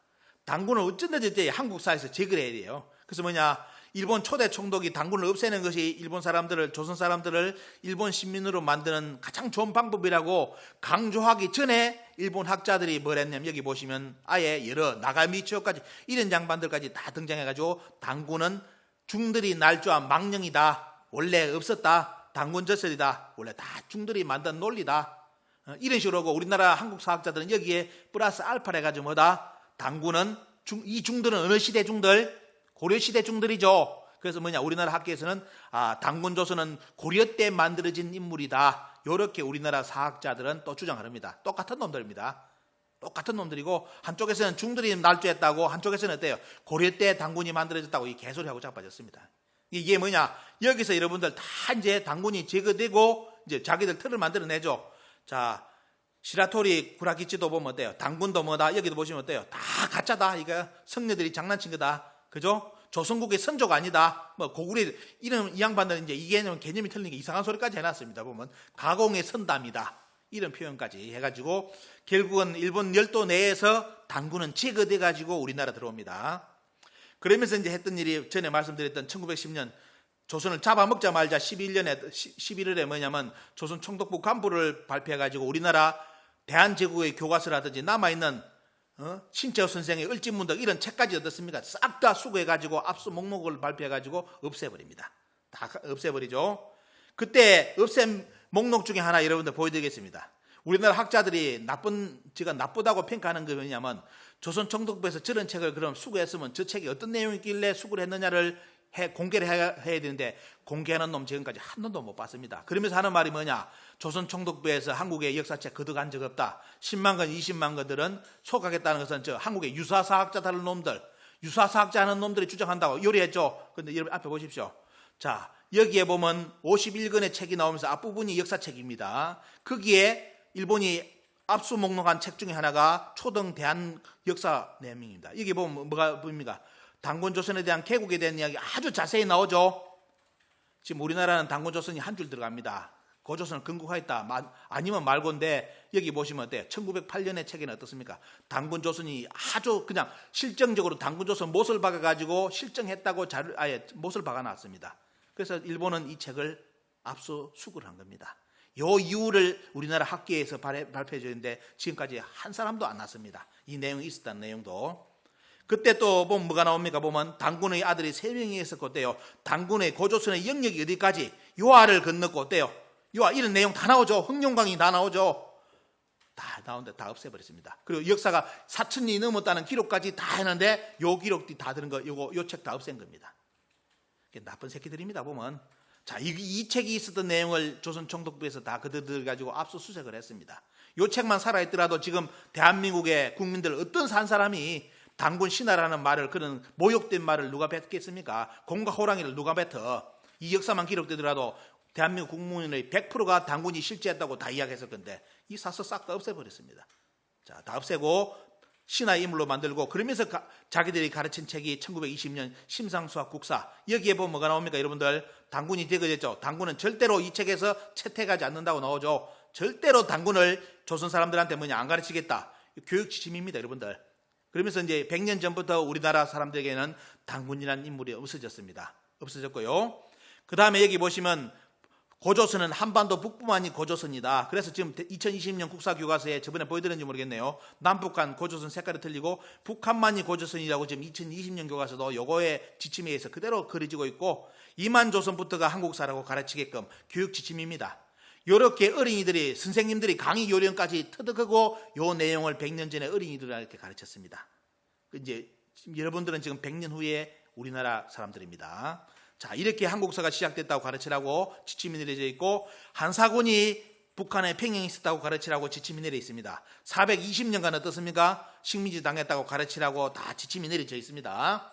당군을 어쩐든지 한국사에서 제거를 해야 돼요. 그래서 뭐냐? 일본 초대 총독이 당군을 없애는 것이 일본 사람들을, 조선 사람들을 일본 시민으로 만드는 가장 좋은 방법이라고 강조하기 전에 일본 학자들이 뭘 했냐면 여기 보시면 아예 여러 나가미치오까지 이런 양반들까지 다 등장해가지고 당군은 중들이 날조한 망령이다. 원래 없었다. 당군 저설이다. 원래 다 중들이 만든 논리다. 이런 식으로 하고 우리나라 한국 사학자들은 여기에 플러스 알파를 해가지고 뭐다? 당군은 이 중들은 어느 시대 중들? 고려시대 중들이죠. 그래서 뭐냐? 우리나라 학계에서는 당군 조선은 고려 때 만들어진 인물이다. 이렇게 우리나라 사학자들은 또 주장을 합니다. 똑같은 놈들입니다. 똑같은 놈들이고 한쪽에서는 중들이 날조했다고 한쪽에서는 어때요? 고려 때 당군이 만들어졌다고 이 개소리하고 자빠졌습니다. 이게 뭐냐? 여기서 여러분들 다 이제 당군이 제거되고 이제 자기들 틀을 만들어내죠. 자, 시라토리 구라키치도 보면 어때요? 당군도 뭐다? 여기도 보시면 어때요? 다 가짜다. 이거 성녀들이 장난친 거다. 그죠? 조선국의 선조가 아니다. 뭐 고구려 이런 이 양반들은 이제 이 개념이 틀린 게 이상한 소리까지 해놨습니다. 보면 가공의 선담이다. 이런 표현까지 해가지고 결국은 일본 열도 내에서 당군은 제거돼가지고 우리나라 들어옵니다. 그러면서 이제 했던 일이 전에 말씀드렸던 1910년 조선을 잡아먹자 말자 11월에 뭐냐면 조선 총독부 간부를 발표해가지고 우리나라 대한제국의 교과서라든지 남아있는 신채호 선생의 을지문덕 이런 책까지 얻었습니다. 싹 다 수거해가지고 압수 목록을 발표해가지고 없애버립니다. 다 없애버리죠. 그때 없앤 목록 중에 하나 여러분들 보여드리겠습니다. 우리나라 학자들이 제가 나쁘다고 평가하는 게 뭐냐면 조선 총독부에서 저런 책을 그럼 수거했으면 저 책이 어떤 내용이 있길래 수거를 했느냐를 공개를 해야 되는데 공개하는 놈 지금까지 한 놈도 못 봤습니다. 그러면서 하는 말이 뭐냐? 조선 총독부에서 한국의 역사책 거둬간 적 없다. 10만 건, 20만 건들은 속하겠다는 것은 저 한국의 유사사학자 다른 놈들, 유사사학자 하는 놈들이 주장한다고 요리했죠. 그런데 여러분 앞에 보십시오. 자, 여기에 보면 51권의 책이 나오면서 앞부분이 역사책입니다. 거기에 일본이 압수 목록한 책 중에 하나가 초등 대한 역사 내용입니다. 여기 보면 뭐가 보입니까? 당군 조선에 대한 개국에 대한 이야기 아주 자세히 나오죠. 지금 우리나라는 당군 조선이 한 줄 들어갑니다. 고조선을 건국하였다. 아니면 말고인데 여기 보시면 어때요? 1908년의 책에는 어떻습니까? 당군 조선이 아주 그냥 실정적으로 당군 조선 못을 박아가지고 실정했다고 아예 못을 박아놨습니다. 그래서 일본은 이 책을 압수 수거를 한 겁니다. 이 이유를 우리나라 학계에서 발표해 주는데 지금까지 한 사람도 안 났습니다. 이 내용이 있었다는 내용도. 그때 또 보면 뭐가 나옵니까? 보면 당군의 아들이 3명이 있었고 어때요? 당군의 고조선의 영역이 어디까지? 요하를 건넜고 어때요? 요하 이런 내용 다 나오죠. 흥룡강이 다 나오죠. 다 나오는데 다 없애버렸습니다. 그리고 역사가 4,000년이 넘었다는 기록까지 다 했는데 요 기록들이 다 들은 거 요 책 다 없앤 겁니다. 나쁜 새끼들입니다. 보면 자, 이 책이 있었던 내용을 조선 총독부에서 다 그들 가지고 압수수색을 했습니다. 요 책만 살아있더라도 지금 대한민국의 국민들 어떤 산 사람이 당군 신하라는 말을 그런 모욕된 말을 누가 뱉겠습니까? 곰과 호랑이를 누가 뱉어? 이 역사만 기록되더라도 대한민국 국민의 100%가 당군이 실제했다고 다 이야기했을 건데 이 사서 싹 다 없애버렸습니다. 자, 다 없애고 신화의 인물로 만들고 그러면서 자기들이 가르친 책이 1920년 심상수학 국사. 여기에 보면 뭐가 나옵니까? 여러분들 당군이 되거든요. 당군은 절대로 이 책에서 채택하지 않는다고 나오죠. 절대로 당군을 조선 사람들한테 안 가르치겠다. 교육 지침입니다, 여러분들. 그러면서 이제 100년 전부터 우리나라 사람들에게는 당군이라는 인물이 없어졌습니다. 없어졌고요. 그 다음에 여기 보시면 고조선은 한반도 북부만이 고조선이다. 그래서 지금 2020년 국사교과서에 저번에 보여드렸는지 모르겠네요. 남북한 고조선 색깔이 틀리고 북한만이 고조선이라고 지금 2020년 교과서도 요거의 지침에 의해서 그대로 그려지고 있고 이만조선부터가 한국사라고 가르치게끔 교육 지침입니다. 이렇게 어린이들이 선생님들이 강의 요령까지 터득하고 요 내용을 100년 전에 어린이들한테 가르쳤습니다. 이제 여러분들은 지금 100년 후에 우리나라 사람들입니다. 자, 이렇게 한국사가 시작됐다고 가르치라고 지침이 내려져 있고 한사군이 북한에 평양에 있었다고 가르치라고 지침이 내려 있습니다. 420년간 어떻습니까? 식민지 당했다고 가르치라고 다 지침이 내려져 있습니다.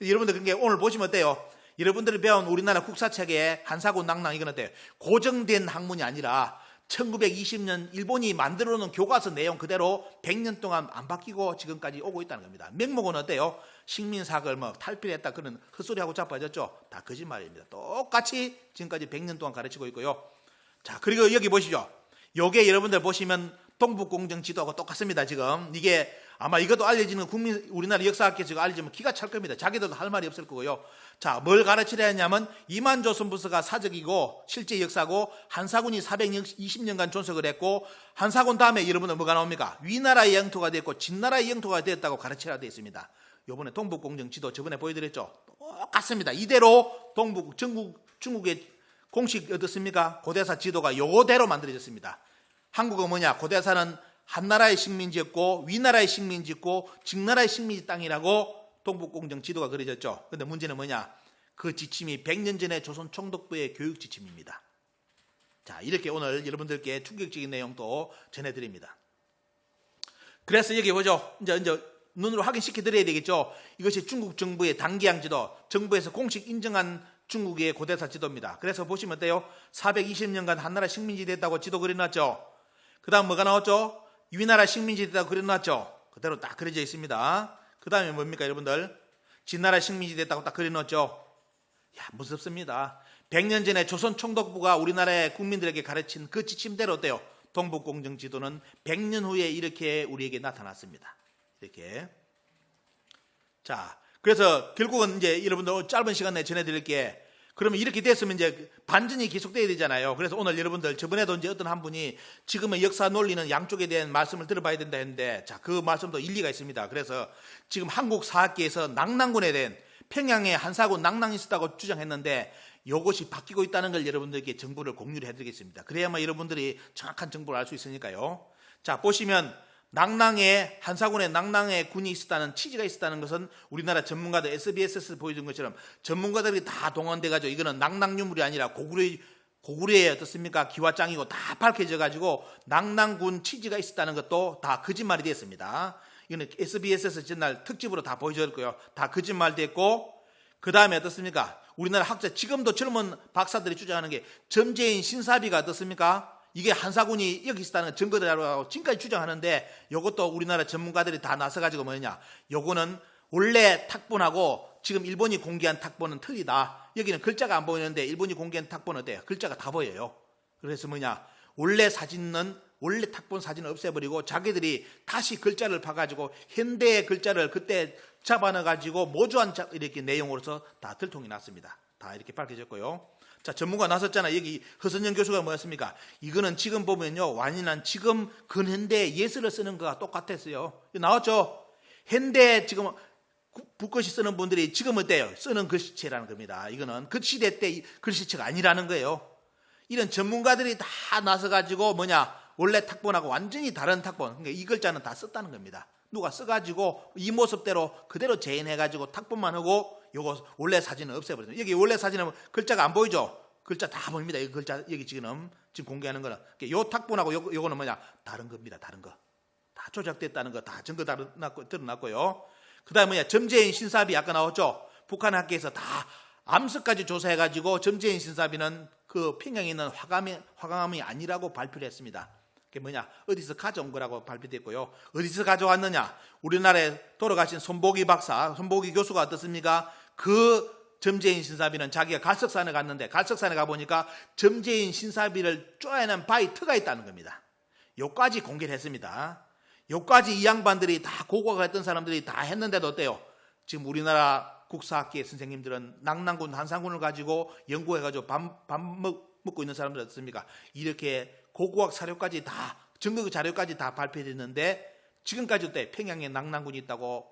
여러분들 그게 오늘 보시면 어때요? 여러분들이 배운 우리나라 국사책에 한사군 낭낭 이건 어때요? 고정된 학문이 아니라 1920년 일본이 만들어 놓은 교과서 내용 그대로 100년 동안 안 바뀌고 지금까지 오고 있다는 겁니다. 명목은 어때요? 식민사학을 탈피했다 그런 헛소리하고 자빠졌죠? 다 거짓말입니다. 똑같이 지금까지 100년 동안 가르치고 있고요. 자, 그리고 여기 보시죠. 요게 여러분들 보시면 동북공정 지도하고 똑같습니다. 지금 이게 아마 이것도 알려지는 우리나라 역사학계에서 알려지면 기가 찰 겁니다. 자기들도 할 말이 없을 거고요. 자, 뭘 가르치려 했냐면 이만조선부서가 사적이고 실제 역사고 한사군이 420년간 존속을 했고 한사군 다음에 여러분은 뭐가 나옵니까? 위나라의 영토가 됐고 진나라의 영토가 되었다고 가르치라 되어 있습니다. 요번에 동북공정 지도 저번에 보여드렸죠. 똑같습니다. 이대로 중국의 공식 어떻습니까? 고대사 지도가 요거대로 만들어졌습니다. 한국은 뭐냐? 고대사는 한나라의 식민지였고 위나라의 식민지였고 직나라의 식민지 땅이라고 동북공정 지도가 그려졌죠. 그런데 문제는 뭐냐? 그 지침이 100년 전에 조선 총독부의 교육 지침입니다. 자, 이렇게 오늘 여러분들께 충격적인 내용도 전해드립니다. 그래서 여기 보죠. 이제 눈으로 확인시켜 드려야 되겠죠. 이것이 중국 정부의 단기양 지도, 정부에서 공식 인정한 중국의 고대사 지도입니다. 그래서 보시면 어때요? 420년간 한나라 식민지 됐다고 지도 그려놨죠. 그 다음 뭐가 나왔죠? 위나라 식민지 됐다고 그려놨죠. 그대로 딱 그려져 있습니다. 그 다음에 뭡니까 여러분들? 진나라 식민지 됐다고 딱 그려놨죠. 야, 무섭습니다. 100년 전에 조선 총독부가 우리나라의 국민들에게 가르친 그 지침대로 어때요? 동북공정 지도는 100년 후에 이렇게 우리에게 나타났습니다. 이렇게. 자, 그래서 결국은 이제 여러분들 짧은 시간 내에 전해드릴게. 그러면 이렇게 됐으면 이제 반전이 계속돼야 되잖아요. 그래서 오늘 여러분들 저번에도 이제 어떤 한 분이 지금의 역사 논리는 양쪽에 대한 말씀을 들어봐야 된다 했는데, 자, 그 말씀도 일리가 있습니다. 그래서 지금 한국 사학계에서 낭낭군에 대한 평양에 한사군 낭낭이 있었다고 주장했는데 이것이 바뀌고 있다는 걸 여러분들께 정보를 공유를 해드리겠습니다. 그래야만 여러분들이 정확한 정보를 알 수 있으니까요. 자, 보시면 낭낭에 한사군에 낭낭에 군이 있었다는 취지가 있었다는 것은 우리나라 전문가들 SBS에서 보여준 것처럼 전문가들이 다 동원돼 가지고 이거는 낭낭 유물이 아니라 고구려의 어떻습니까? 기와장이고 다 밝혀져 가지고 낭낭군 취지가 있었다는 것도 다 거짓말이 됐습니다. 이거는 SBS에서 전날 특집으로 다 보여줬고요. 다 거짓말 됐고, 그 다음에 어떻습니까? 우리나라 학자 지금도 젊은 박사들이 주장하는 게 점재인 신사비가 어떻습니까? 이게 한사군이 여기 있었다는 증거들이라고 지금까지 주장하는데 이것도 우리나라 전문가들이 다 나서가지고 뭐냐? 요거는 원래 탁본하고 지금 일본이 공개한 탁본은 틀리다. 여기는 글자가 안 보이는데 일본이 공개한 탁본은 어때요? 글자가 다 보여요. 그래서 뭐냐? 원래 탁본 사진을 없애버리고 자기들이 다시 글자를 파가지고 현대의 글자를 그때 잡아넣어가지고 모조한 이렇게 내용으로서 다 들통이 났습니다. 다 이렇게 밝혀졌고요. 자, 전문가 나섰잖아. 여기 허선영 교수가 뭐였습니까? 이거는 지금 보면요, 완연한 지금 근현대 예술을 쓰는 거가 똑같았어요. 나왔죠? 현대 지금 붓글씨 쓰는 분들이 지금 어때요? 쓰는 글씨체라는 겁니다. 이거는 그 시대 때 글씨체가 아니라는 거예요. 이런 전문가들이 다 나서가지고 뭐냐? 원래 탁본하고 완전히 다른 탁본. 그러니까 이 글자는 다 썼다는 겁니다. 누가 써가지고 이 모습대로 그대로 재현해가지고 탁본만 하고 요거 원래 사진은 없애버렸어요. 여기 원래 사진은 글자가 안 보이죠? 글자 다 보입니다. 이 글자 여기 지금 공개하는 거는 요 탁본하고 요거는 뭐냐? 다른 겁니다. 다른 거. 다 조작됐다는 거 다 증거 드러났고요. 그 다음에 뭐냐? 점재인 신사비 아까 나왔죠? 북한 학계에서 다 암석까지 조사해가지고 점재인 신사비는 그 평양에 있는 화강암이 아니라고 발표를 했습니다. 그게 뭐냐? 어디서 가져온 거라고 발표됐고요. 어디서 가져왔느냐? 우리나라에 돌아가신 손보기 박사, 손보기 교수가 어떻습니까? 그 점재인 신사비는 자기가 갈석산에 갔는데 갈석산에 가보니까 점재인 신사비를 쪼아낸 바위 터가 있다는 겁니다. 요까지 공개를 했습니다. 요까지 이 양반들이 다 고고학했던 사람들이 다 했는데도 어때요? 지금 우리나라 국사학계 선생님들은 낙랑군 한상군을 가지고 연구해가지고 밥 먹고 있는 사람들 어떻습니까? 이렇게 고고학 사료까지 다 증거 자료까지 다 발표됐는데 지금까지 어때? 평양에 낙랑군이 있다고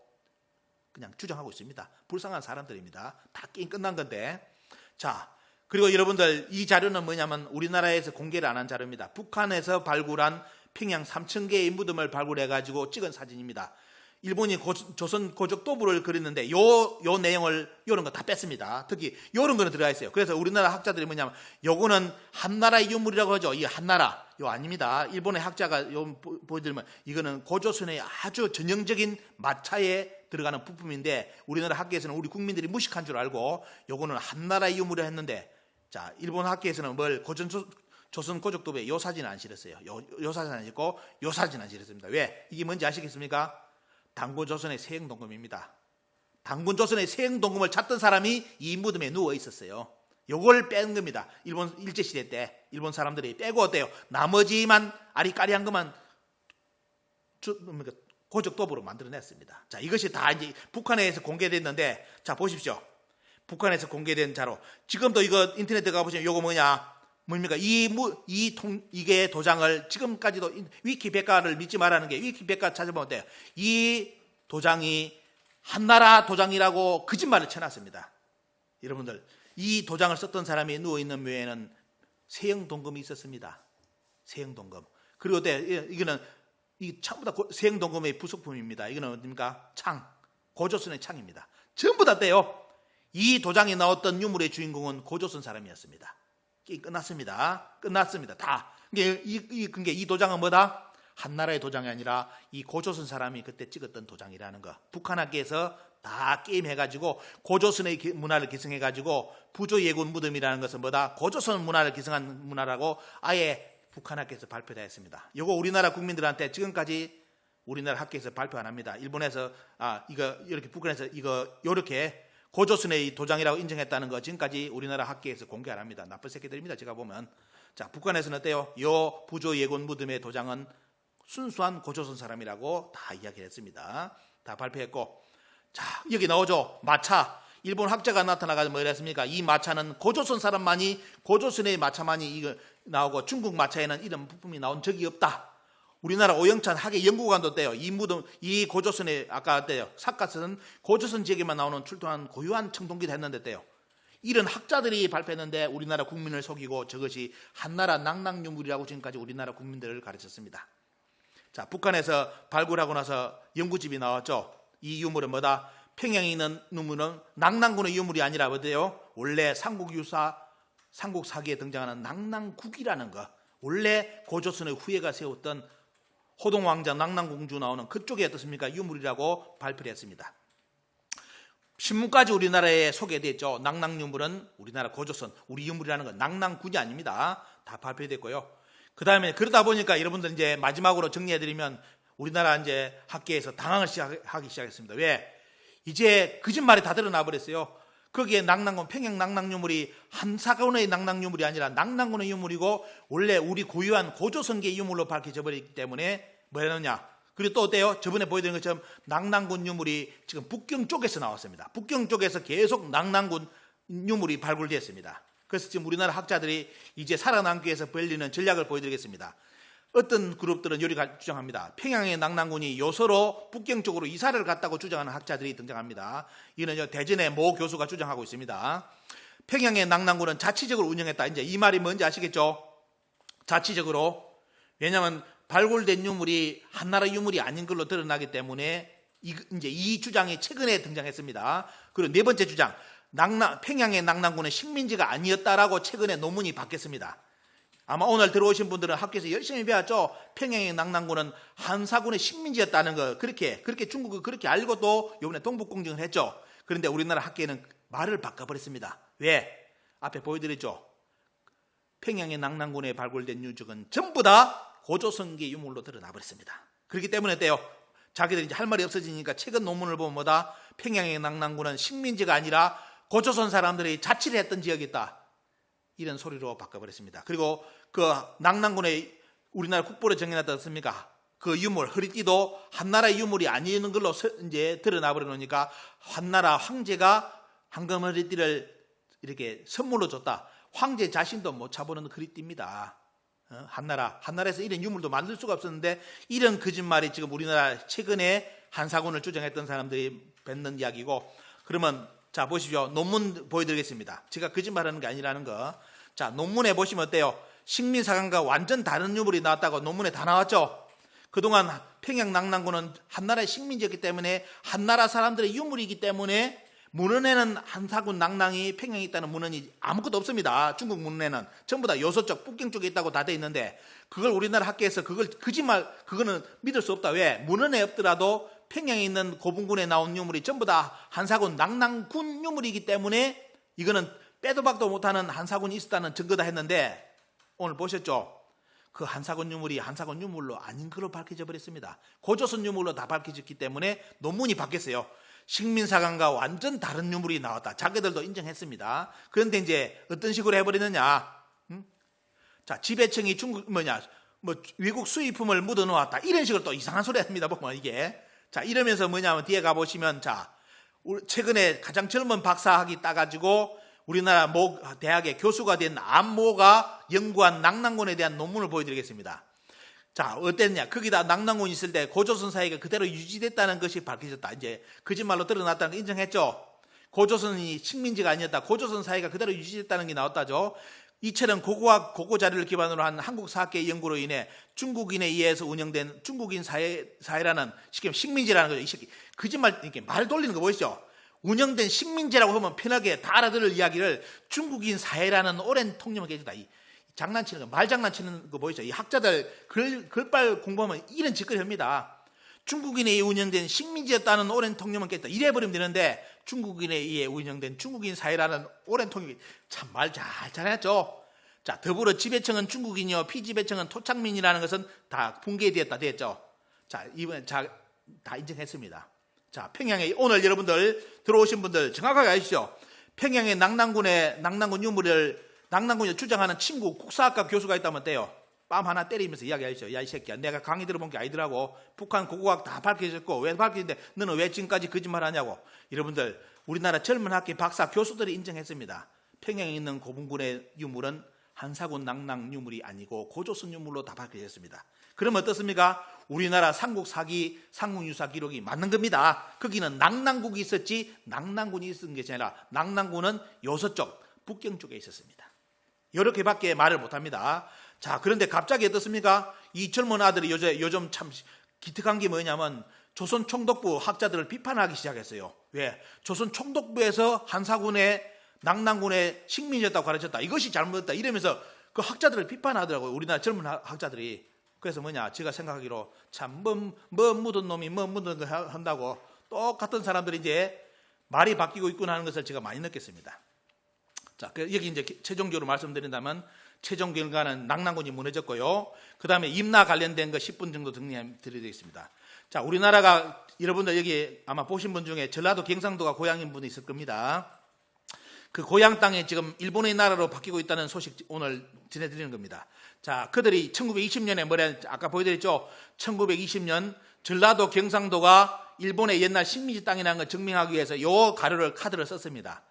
그냥 주장하고 있습니다. 불쌍한 사람들입니다. 다 게임 끝난 건데. 자, 그리고 여러분들 이 자료는 뭐냐면 우리나라에서 공개를 안 한 자료입니다. 북한에서 발굴한 평양 3,000개의 무덤을 발굴해가지고 찍은 사진입니다. 일본이 조선 고적도부를 그렸는데 요 내용을 요런 거 다 뺐습니다. 특히 요런 거는 들어가 있어요. 그래서 우리나라 학자들이 뭐냐면 요거는 한나라의 유물이라고 하죠. 이 한나라 요 아닙니다. 일본의 학자가 요 보여드리면 이거는 고조선의 아주 전형적인 마차에 들어가는 부품인데 우리나라 학계에서는 우리 국민들이 무식한 줄 알고 요거는 한나라의 유물이라 했는데 자 일본 학계에서는 뭘 조선 고적도부에 요 사진은 안 실었어요. 요 사진 안 실고 요 사진 안 실었습니다. 왜? 이게 뭔지 아시겠습니까? 단군조선의 세행동금입니다. 단군조선의 세행동금을 찾던 사람이 이 무덤에 누워 있었어요. 요걸 뺀 겁니다. 일본 일제시대 때 일본 사람들이 빼고 어때요? 나머지만 아리까리한 것만 고적도부로 만들어냈습니다. 자, 이것이 다 이제 북한에서 공개됐는데 자 보십시오. 북한에서 공개된 자료. 지금도 이거 인터넷에 가보시면 요거 뭡니까? 이게 도장을 지금까지도 위키백과를 믿지 말라는 게 위키백과 찾아보면 돼요. 이 도장이 한나라 도장이라고 거짓말을 쳐놨습니다. 여러분들 이 도장을 썼던 사람이 누워있는 묘에는 세형동금이 있었습니다. 세형동금. 그리고 이거는 전부 다 세형동금의 부속품입니다. 이거는 어딥니까? 창. 고조선의 창입니다. 전부 다 떼요. 이 도장이 나왔던 유물의 주인공은 고조선 사람이었습니다. 끝났습니다. 다. 이 도장은 뭐다? 한나라의 도장이 아니라 이 고조선 사람이 그때 찍었던 도장이라는 거. 북한 학계에서 다 게임해가지고 고조선의 문화를 기승해가지고 부조예군 무덤이라는 것은 뭐다? 고조선 문화를 기승한 문화라고 아예 북한 학계에서 발표다 했습니다. 이거 우리나라 국민들한테 지금까지 우리나라 학계에서 발표 안 합니다. 일본에서 이거 이렇게 북한에서 이거 이렇게 고조선의 도장이라고 인정했다는 거 지금까지 우리나라 학계에서 공개 안 합니다. 나쁜 새끼들입니다. 제가 보면. 자, 북한에서는 어때요? 요 부조예군 무덤의 도장은 순수한 고조선 사람이라고 다 이야기했습니다. 다 발표했고. 자, 여기 나오죠. 마차. 일본 학자가 나타나가지고 뭐라 했습니까? 이 마차는 고조선 사람만이 고조선의 마차만이 이거 나오고 중국 마차에는 이런 부품이 나온 적이 없다. 우리나라 오영찬 학예 연구관도 때요. 이 무덤, 이 고조선의 아까 때요. 삿갓은 고조선 지역에만 나오는 출토한 고유한 청동기를 했는데 때요. 이런 학자들이 발표했는데 우리나라 국민을 속이고 저것이 한나라 낙랑유물이라고 지금까지 우리나라 국민들을 가르쳤습니다. 자, 북한에서 발굴하고 나서 연구집이 나왔죠. 이 유물은 뭐다? 평양에 있는 유물은 낙랑군의 유물이 아니라 뭐대요? 원래 삼국유사, 삼국사기에 등장하는 낙랑국이라는 거. 원래 고조선의 후예가 세웠던 호동왕자 낙랑공주 나오는 그쪽에 어떻습니까? 유물이라고 발표를 했습니다. 신문까지 우리나라에 소개됐죠. 낙랑유물은 우리나라 고조선, 우리 유물이라는 건 낙랑군이 아닙니다. 다 발표됐고요. 그 다음에 그러다 보니까 여러분들 이제 마지막으로 정리해드리면 우리나라 이제 학계에서 당황을 하기 시작했습니다. 왜? 이제 거짓말이 다 드러나 버렸어요. 거기에 낙랑군, 평양 낙랑유물이 한사군의 낙랑유물이 아니라 낙랑군의 유물이고 원래 우리 고유한 고조선계 유물로 밝혀져 버리기 때문에 뭐였느냐. 그리고 또 어때요? 저번에 보여드린 것처럼 낙랑군 유물이 지금 북경 쪽에서 나왔습니다. 북경 쪽에서 계속 낙랑군 유물이 발굴됐습니다. 그래서 지금 우리나라 학자들이 이제 살아남기 위해서 벌리는 전략을 보여드리겠습니다. 어떤 그룹들은 요리가 주장합니다. 평양의 낙랑군이 요서로 북경 쪽으로 이사를 갔다고 주장하는 학자들이 등장합니다. 이는 대전의 모 교수가 주장하고 있습니다. 평양의 낙랑군은 자치적으로 운영했다. 이제 이 말이 뭔지 아시겠죠? 자치적으로. 왜냐하면 발굴된 유물이 한나라 유물이 아닌 걸로 드러나기 때문에 이제 이 주장이 최근에 등장했습니다. 그리고 네 번째 주장, 평양의 낙랑군은 식민지가 아니었다라고 최근에 논문이 바뀌었습니다. 아마 오늘 들어오신 분들은 학교에서 열심히 배웠죠. 평양의 낙랑군은 한사군의 식민지였다는 거 그렇게 중국은 그렇게 알고 또 이번에 동북공정을 했죠. 그런데 우리나라 학계는 말을 바꿔버렸습니다. 왜? 앞에 보여드렸죠. 평양의 낙랑군에 발굴된 유적은 전부 다 고조선기 유물로 드러나 버렸습니다. 그렇기 때문에 어때요? 자기들이 이제 할 말이 없어지니까 최근 논문을 보면 뭐다? 평양의 낙랑군은 식민지가 아니라 고조선 사람들이 자치를 했던 지역이다. 이런 소리로 바꿔버렸습니다. 그리고 그 낙랑군의 우리나라 국보로 정해놨다 않습니까? 그 유물, 허리띠도 한나라의 유물이 아니는 걸로 이제 드러나 버리니까 한나라 황제가 황금 허리띠를 이렇게 선물로 줬다. 황제 자신도 못 차보는 허리띠입니다. 한나라에서 이런 유물도 만들 수가 없었는데 이런 거짓말이 지금 우리나라 최근에 한사군을 주장했던 사람들이 뱉는 이야기고, 그러면 자 보십시오. 논문 보여드리겠습니다. 제가 거짓말하는 게 아니라는 거. 자, 논문에 보시면 어때요? 식민사관과 완전 다른 유물이 나왔다고 논문에 다 나왔죠. 그동안 평양 낙랑군은 한나라의 식민지였기 때문에 한나라 사람들의 유물이기 때문에 문헌에는 한사군 낙랑이 평양에 있다는 문헌이 아무것도 없습니다. 중국 문헌에는 전부 다 요서쪽 북경 쪽에 있다고 다 돼 있는데 그걸 우리나라 학계에서 그걸 거짓말, 그거는 믿을 수 없다. 왜? 문헌에 없더라도 평양에 있는 고분군에 나온 유물이 전부 다 한사군 낙랑군 유물이기 때문에 이거는 빼도 박도 못하는 한사군이 있었다는 증거다 했는데 오늘 보셨죠? 그 한사군 유물이 한사군 유물로 아닌 걸로 밝혀져 버렸습니다. 고조선 유물로 다 밝혀졌기 때문에 논문이 바뀌었어요. 식민사관과 완전 다른 유물이 나왔다. 자기들도 인정했습니다. 그런데 이제 어떤 식으로 해버리느냐? 자, 지배청이 외국 수입품을 묻어놓았다. 이런 식으로 또 이상한 소리 합니다. 보면 이게. 자, 이러면서 뭐냐면 뒤에 가보시면 자, 최근에 가장 젊은 박사학위 따가지고 우리나라 대학의 교수가 된 안모가 연구한 낙랑군에 대한 논문을 보여드리겠습니다. 자, 어땠냐? 거기다 낙랑군이 있을 때 고조선 사회가 그대로 유지됐다는 것이 밝혀졌다. 이제 거짓말로 드러났다는 걸 인정했죠. 고조선이 식민지가 아니었다. 고조선 사회가 그대로 유지됐다는 게 나왔다죠. 이처럼 고고학 고고 자료를 기반으로 한 한국 사학계 연구로 인해 중국인에 의해서 운영된 중국인 사회라는 식민지라는 거죠. 이 새끼 거짓말, 이렇게 말 돌리는 거 보이시죠? 운영된 식민지라고 하면 편하게 다 알아들을 이야기를 중국인 사회라는 오랜 통념을 깨주다. 이 장난치는 거, 말 장난치는 거 보이죠? 이 학자들 글빨 공부하면 이런 짓거리 합니다. 중국인에 의해 운영된 식민지였다는 오랜 통념을 깼다. 이래버리면 되는데 중국인에 의해 운영된 중국인 사회라는 오랜 통념이 참 말 잘했죠. 자, 더불어 지배청은 중국인이요 피지배청은 토착민이라는 것은 다 붕괴되었다 됐죠. 자, 이번에 다 인정했습니다. 자, 평양에 오늘 여러분들 들어오신 분들 정확하게 아시죠? 평양의 낙랑군 유물을 낙랑군이 주장하는 친구 국사학과 교수가 있다면 어때요? 뺨 하나 때리면서 이야기하시죠. 야, 이 새끼야, 내가 강의 들어본 게 아니더라고. 북한 고고학 다 밝혀졌고 왜 밝혀졌는데 너는 왜 지금까지 거짓말하냐고. 여러분들 우리나라 젊은 학계 박사 교수들이 인정했습니다. 평양에 있는 고분군의 유물은 한사군 낙랑 유물이 아니고 고조선 유물로 다 밝혀졌습니다. 그럼 어떻습니까? 우리나라 삼국사기, 삼국유사 기록이 맞는 겁니다. 거기는 낙랑국이 있었지 낙랑군이 있었던 것이 아니라 낙랑군은 요서쪽, 북경 쪽에 있었습니다. 이렇게밖에 말을 못합니다. 자, 그런데 갑자기 어떻습니까? 이 젊은 아들이 요즘 참 기특한 게 뭐냐면 조선 총독부 학자들을 비판하기 시작했어요. 왜? 조선 총독부에서 한사군의 낙랑군의 식민이었다고 가르쳤다. 이것이 잘못됐다. 이러면서 그 학자들을 비판하더라고요. 우리나라 젊은 학자들이. 그래서 제가 생각하기로 참 묻은 놈이 묻은 거 한다고 똑같은 사람들이 이제 말이 바뀌고 있구나 하는 것을 제가 많이 느꼈습니다. 자, 여기 이제 최종적으로 말씀드린다면 최종 결과는 낙랑군이 무너졌고요. 그 다음에 임나 관련된 거 10분 정도 정리해드리겠습니다. 자, 우리나라가 여러분들 여기 아마 보신 분 중에 전라도 경상도가 고향인 분이 있을 겁니다. 그 고향 땅에 지금 일본의 나라로 바뀌고 있다는 소식 오늘 전해드리는 겁니다. 자, 그들이 1920년에 아까 보여드렸죠? 1920년 전라도 경상도가 일본의 옛날 식민지 땅이라는 걸 증명하기 위해서 요 카드를 썼습니다.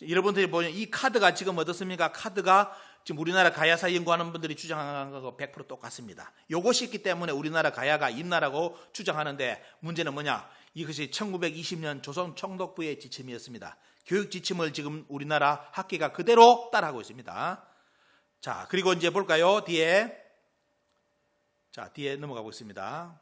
여러분들이 보면 이 카드가 지금 어떻습니까? 카드가 지금 우리나라 가야사 연구하는 분들이 주장하는 거하고 100% 똑같습니다. 요것이 있기 때문에 우리나라 가야가 임나라고 주장하는데 문제는 뭐냐? 이것이 1920년 조선 총독부의 지침이었습니다. 교육 지침을 지금 우리나라 학계가 그대로 따라하고 있습니다. 자, 그리고 이제 볼까요? 뒤에 넘어가 보겠습니다.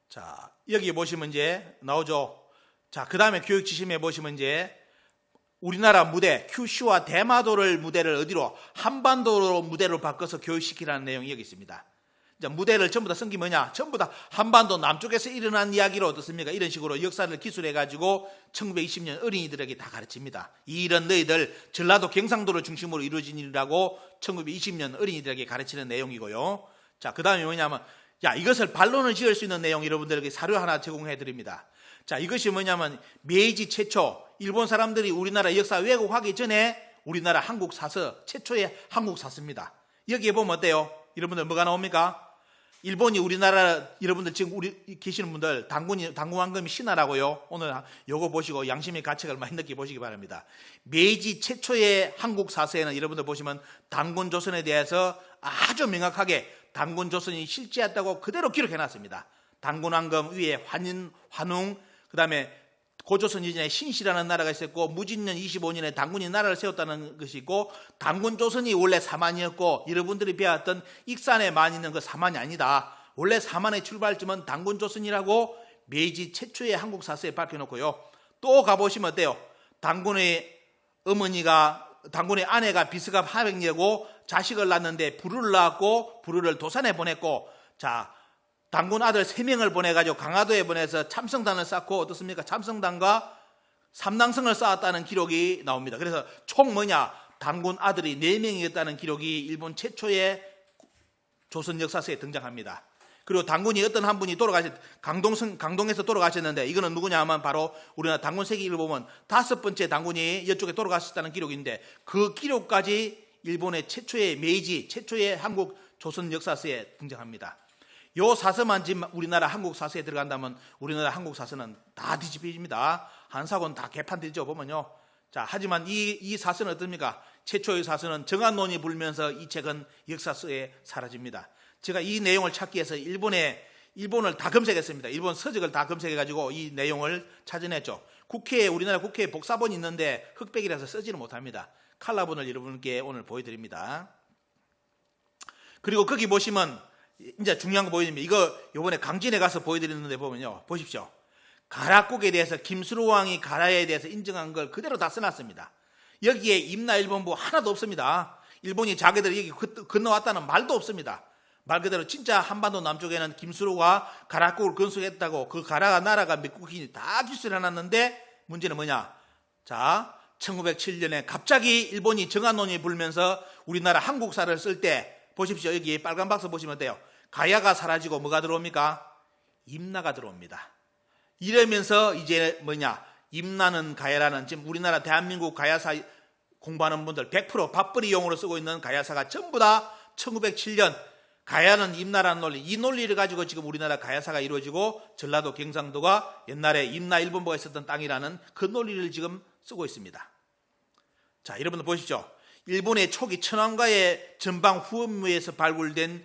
자, 여기 보시면 이제 나오죠. 자, 그 다음에 교육 지침에 보시면 이제 우리나라 무대, 큐슈와 대마도를 무대를 어디로? 한반도로 무대로 바꿔서 교육시키라는 내용이 여기 있습니다. 이제 무대를 전부 다 쓴 게 뭐냐? 전부 다 한반도 남쪽에서 일어난 이야기로 어떻습니까? 이런 식으로 역사를 기술해가지고 1920년 어린이들에게 다 가르칩니다. 이 일은 너희들 전라도 경상도를 중심으로 이루어진 일이라고 1920년 어린이들에게 가르치는 내용이고요. 자, 그 다음에 뭐냐면, 야, 이것을 반론을 지을 수 있는 내용 여러분들에게 사료 하나 제공해 드립니다. 자, 이것이 뭐냐면 메이지 최초 일본 사람들이 우리나라 역사 왜곡하기 전에 우리나라 한국 사서 최초의 한국 사서입니다. 여기에 보면 어때요? 여러분들 뭐가 나옵니까? 일본이 우리나라, 여러분들 지금 우리 계시는 분들 당군왕금이 신하라고요. 오늘 요거 보시고 양심의 가책을 많이 느껴보시기 바랍니다. 메이지 최초의 한국 사서에는 여러분들 보시면 당군조선에 대해서 아주 명확하게 당군조선이 실제했다고 그대로 기록해놨습니다. 당군왕금 위에 환웅, 그 다음에 고조선 이전에 신시라는 나라가 있었고 무진년 25년에 당군이 나라를 세웠다는 것이 있고 당군조선이 원래 사만이었고 여러분들이 배웠던 익산에 많이 있는 그 사만이 아니다. 원래 사만의 출발점은 당군조선이라고 메이지 최초의 한국 사서에 밝혀놓고요. 또 가보시면 어때요? 당군의 아내가 비스갑 하백녀고 자식을 낳았는데 부르를 낳았고 부르를 도산에 보냈고, 자, 당군 아들 3명을 보내가지고 강화도에 보내서 참성단을 쌓고 어떻습니까? 참성단과 삼낭성을 쌓았다는 기록이 나옵니다. 그래서 총 뭐냐? 당군 아들이 4명이었다는 기록이 일본 최초의 조선 역사서에 등장합니다. 그리고 당군이 어떤 한 분이 강동에서 돌아가셨는데 이거는 누구냐 하면 바로 우리나라 당군 세기를 보면 5번째 당군이 이쪽에 돌아가셨다는 기록인데 그 기록까지 일본의 최초의 메이지, 최초의 한국 조선 역사서에 등장합니다. 요 사서만 지금 우리나라 한국 사서에 들어간다면 우리나라 한국 사서는 다 뒤집혀집니다. 한사고는 다 개판되죠, 보면요. 자, 하지만 이 사서는 어떻습니까? 최초의 사서는 정한론이 불면서 이 책은 역사서에 사라집니다. 제가 이 내용을 찾기 위해서 일본을 다 검색했습니다. 일본 서적을 다 검색해가지고 이 내용을 찾아냈죠. 우리나라 국회에 복사본이 있는데 흑백이라서 쓰지는 못합니다. 칼라본을 여러분께 오늘 보여드립니다. 그리고 거기 보시면 이제 중요한 거 보여드립니다. 이거 요번에 강진에 가서 보여드리는데 보면요. 보십시오. 가락국에 대해서 김수로 왕이 가라에 대해서 인정한 걸 그대로 다 써놨습니다. 여기에 임나일본부 하나도 없습니다. 일본이 자기들이 여기 건너왔다는 말도 없습니다. 말 그대로 진짜 한반도 남쪽에는 김수로가 가락국을 건설했다고 그 가라 나라가 몇 국이 다 기술해놨는데 문제는 뭐냐? 자, 1907년에 갑자기 일본이 정한론이 불면서 우리나라 한국사를 쓸 때 보십시오. 여기 빨간 박스 보시면 돼요. 가야가 사라지고 뭐가 들어옵니까? 임나가 들어옵니다. 이러면서 이제 뭐냐? 임나는 가야라는 지금 우리나라 대한민국 가야사 공부하는 분들 100% 밥벌이용으로 쓰고 있는 가야사가 전부 다 1907년 가야는 임나라는 논리, 이 논리를 가지고 지금 우리나라 가야사가 이루어지고 전라도 경상도가 옛날에 임나 일본부가 있었던 땅이라는 그 논리를 지금 쓰고 있습니다. 자, 여러분들 보십시오. 일본의 초기 천황가의 전방 후원무에서 발굴된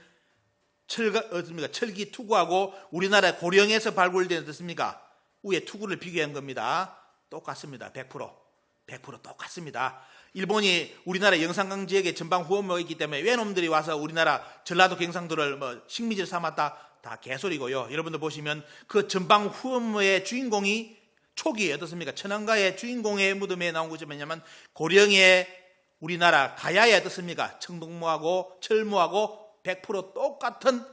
철기 투구하고 우리나라 고령에서 발굴된 어떻습니까? 위에 투구를 비교한 겁니다. 똑같습니다. 100% 똑같습니다. 일본이 우리나라 영산강 지역에 전방 후원무가 있기 때문에 외놈들이 와서 우리나라 전라도 경상도를 식민지를 삼았다, 다 개소리고요. 여러분들 보시면 그 전방 후원무의 주인공이 초기 어떻습니까? 천황가의 주인공의 무덤에 나온 것이 뭐냐면 고령의 우리나라 가야에 어떻습니까? 청동무하고 철무하고 100% 똑같은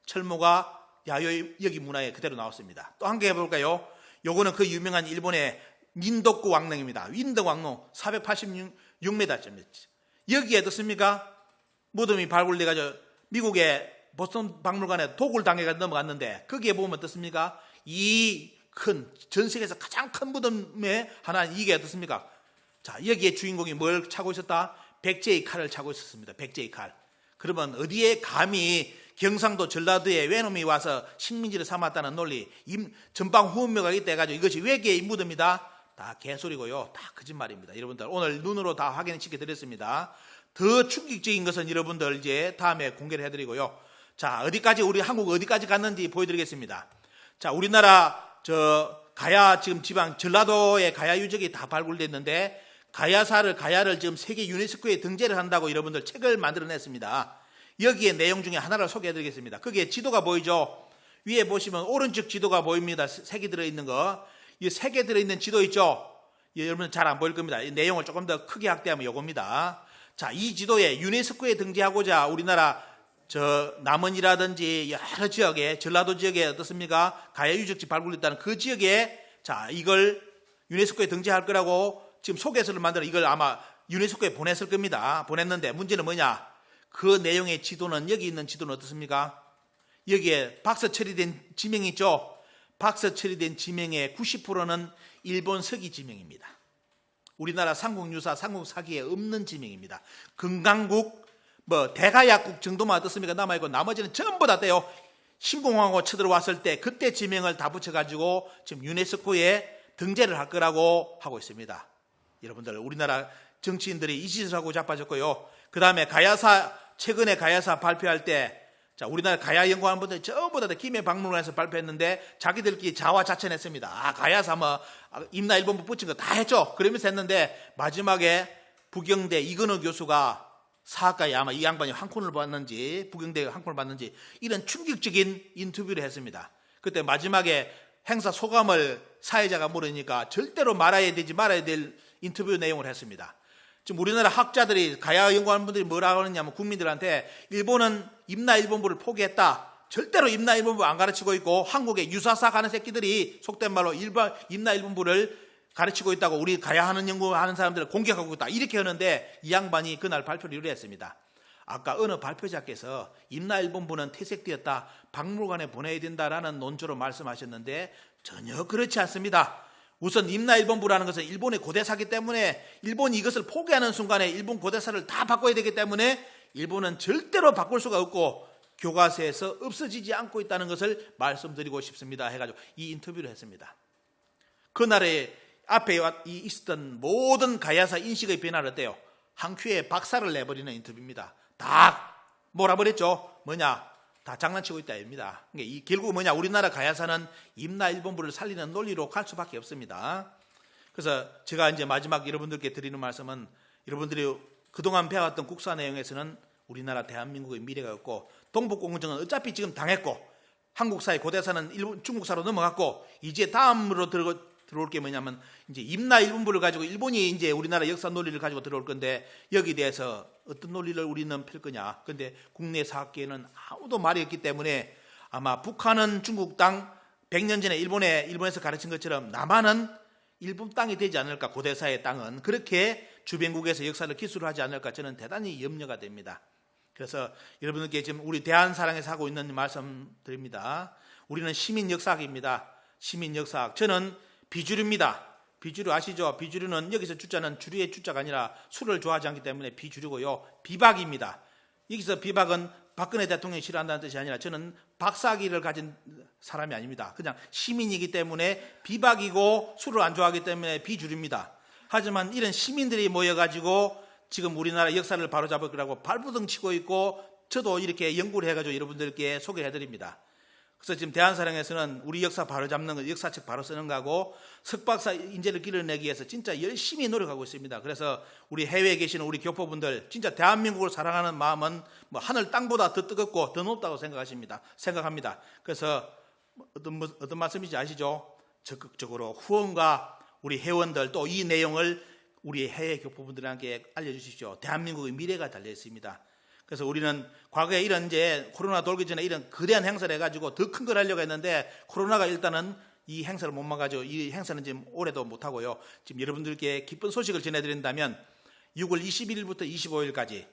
철무가 여기 문화에 그대로 나왔습니다. 또 한 개 해볼까요? 요거는 그 유명한 일본의 민덕구 왕릉입니다. 윈덕 왕릉 486m짜리. 여기에 어떻습니까? 무덤이 발굴돼가지고 미국의 보스턴 박물관에 도굴 당해가 넘어갔는데 거기에 보면 어떻습니까? 이 전 세계에서 가장 큰 무덤의 하나는 이게 어떻습니까? 자, 여기에 주인공이 뭘 차고 있었다? 백제의 칼을 차고 있었습니다. 백제의 칼. 그러면 어디에 감히 경상도 전라도에 외놈이 와서 식민지를 삼았다는 논리, 전방 후원묘가 있다 해가지고 이것이 외계의 무덤이다? 다 개소리고요. 다 거짓말입니다. 여러분들 오늘 눈으로 다 확인시켜 드렸습니다. 더 충격적인 것은 여러분들 이제 다음에 공개를 해드리고요. 자, 우리 한국 어디까지 갔는지 보여드리겠습니다. 자, 우리나라 가야 지금 지방 전라도의 가야 유적이 다 발굴됐는데 가야를 지금 세계 유네스코에 등재를 한다고 여러분들 책을 만들어냈습니다. 여기에 내용 중에 하나를 소개해드리겠습니다. 거기에 지도가 보이죠? 위에 보시면 오른쪽 지도가 보입니다. 색이 들어있는 거. 이 색에 들어있는 지도 있죠? 여러분 잘 안 보일 겁니다. 이 내용을 조금 더 크게 확대하면 요겁니다. 자, 이 지도에 유네스코에 등재하고자 우리나라 저 남원이라든지 여러 지역에, 전라도 지역에 어떻습니까? 가야 유적지 발굴했다는 그 지역에 자 이걸 유네스코에 등재할 거라고 지금 소개서를 만들어 이걸 아마 유네스코에 보냈을 겁니다. 보냈는데 문제는 뭐냐? 그 내용의 지도는 여기 있는 지도는 어떻습니까? 여기에 박스 처리된 지명이 있죠. 박스 처리된 지명의 90%는 일본 서기 지명입니다. 우리나라 삼국유사, 삼국사기에 없는 지명입니다. 금강국, 대가약국 정도만 어떻습니까? 남아있고 나머지는 전부 다 떼요. 신공항으로 쳐들어왔을 때 그때 지명을 다 붙여가지고 지금 유네스코에 등재를 할 거라고 하고 있습니다. 여러분들 우리나라 정치인들이 이 짓을 하고 자빠졌고요. 그 다음에 가야사, 최근에 가야사 발표할 때 자, 우리나라 가야 연구하는 분들이 전부 다 김해박물관에서 발표했는데 자기들끼리 자화자찬했습니다. 가야사 임나일본부 붙인 거 다 했죠. 그러면서 했는데 마지막에 부경대 이건호 교수가 사학과에 아마 이 양반이 한 콘을 받는지 부경대 한 콘을 받는지 이런 충격적인 인터뷰를 했습니다. 그때 마지막에 행사 소감을 사회자가 물으니까 절대로 말아야 되지 말아야 될 인터뷰 내용을 했습니다. 지금 우리나라 학자들이 가야 연구하는 분들이 뭐라고 하느냐면 국민들한테 일본은 임나일본부를 포기했다. 절대로 임나일본부 안 가르치고 있고 한국의 유사사 가는 새끼들이 속된 말로 임나일본부를 가르치고 있다고 우리 가야 하는 연구하는 사람들을 공격하고 있다. 이렇게 하는데 이 양반이 그날 발표를 이렇게 했습니다. 아까 어느 발표자께서 임나일본부는 퇴색되었다. 박물관에 보내야 된다라는 논조로 말씀하셨는데 전혀 그렇지 않습니다. 우선 임나일본부라는 것은 일본의 고대사기 때문에 일본이 이것을 포기하는 순간에 일본 고대사를 다 바꿔야 되기 때문에 일본은 절대로 바꿀 수가 없고 교과서에서 없어지지 않고 있다는 것을 말씀드리고 싶습니다 해가지고 이 인터뷰를 했습니다. 그날에 앞에 있었던 모든 가야사 인식의 변화를 어때요? 한 큐에 박살을 내버리는 인터뷰입니다. 다 몰아버렸죠. 뭐냐? 다 장난치고 있다 입니다. 그러니까 결국 뭐냐? 우리나라 가야사는 임나일본부를 살리는 논리로 갈 수밖에 없습니다. 그래서 제가 이제 마지막 여러분들께 드리는 말씀은 여러분들이 그동안 배워왔던 국사 내용에서는 우리나라 대한민국의 미래가 없고 동북공정은 어차피 지금 당했고 한국사의 고대사는 중국사로 넘어갔고 이제 다음으로 들어올 게 뭐냐면 이제 임나일본부를 가지고 일본이 이제 우리나라 역사 논리를 가지고 들어올 건데 여기에 대해서 어떤 논리를 우리는 펼 거냐. 근데 국내 사학계에는 아무도 말이 없기 때문에 아마 북한은 중국 땅 100년 전에 일본에서 가르친 것처럼 남한은 일본 땅이 되지 않을까. 고대사의 땅은 그렇게 주변국에서 역사를 기술을 하지 않을까. 저는 대단히 염려가 됩니다. 그래서 여러분들께 지금 우리 대한사랑에서 하고 있는 말씀 드립니다. 우리는 시민 역사학입니다. 시민 역사학. 저는 비주류입니다. 비주류 아시죠? 비주류는 여기서 주자는 주류의 주자가 아니라 술을 좋아하지 않기 때문에 비주류고요. 비박입니다. 여기서 비박은 박근혜 대통령이 싫어한다는 뜻이 아니라 저는 박사학위를 가진 사람이 아닙니다. 그냥 시민이기 때문에 비박이고 술을 안 좋아하기 때문에 비주류입니다. 하지만 이런 시민들이 모여가지고 지금 우리나라 역사를 바로잡을 거라고 발부둥 치고 있고 저도 이렇게 연구를 해가지고 여러분들께 소개해드립니다. 그래서 지금 대한사랑에서는 우리 역사 바로잡는 거, 역사책 바로 쓰는 거하고 석박사 인재를 길러내기 위해서 진짜 열심히 노력하고 있습니다. 그래서 우리 해외에 계시는 우리 교포분들 진짜 대한민국을 사랑하는 마음은 하늘 땅보다 더 뜨겁고 더 높다고 생각합니다. 그래서 어떤 말씀인지 아시죠? 적극적으로 후원과 우리 회원들 또 이 내용을 우리 해외 교포분들에게 알려주십시오. 대한민국의 미래가 달려 있습니다. 그래서 우리는 과거에 이런 이제 코로나 돌기 전에 이런 거대한 행사를 해가지고 더 큰 걸 하려고 했는데 코로나가 일단은 이 행사를 못 막아줘. 이 행사는 지금 올해도 못 하고요. 지금 여러분들께 기쁜 소식을 전해드린다면 6월 21일부터 25일까지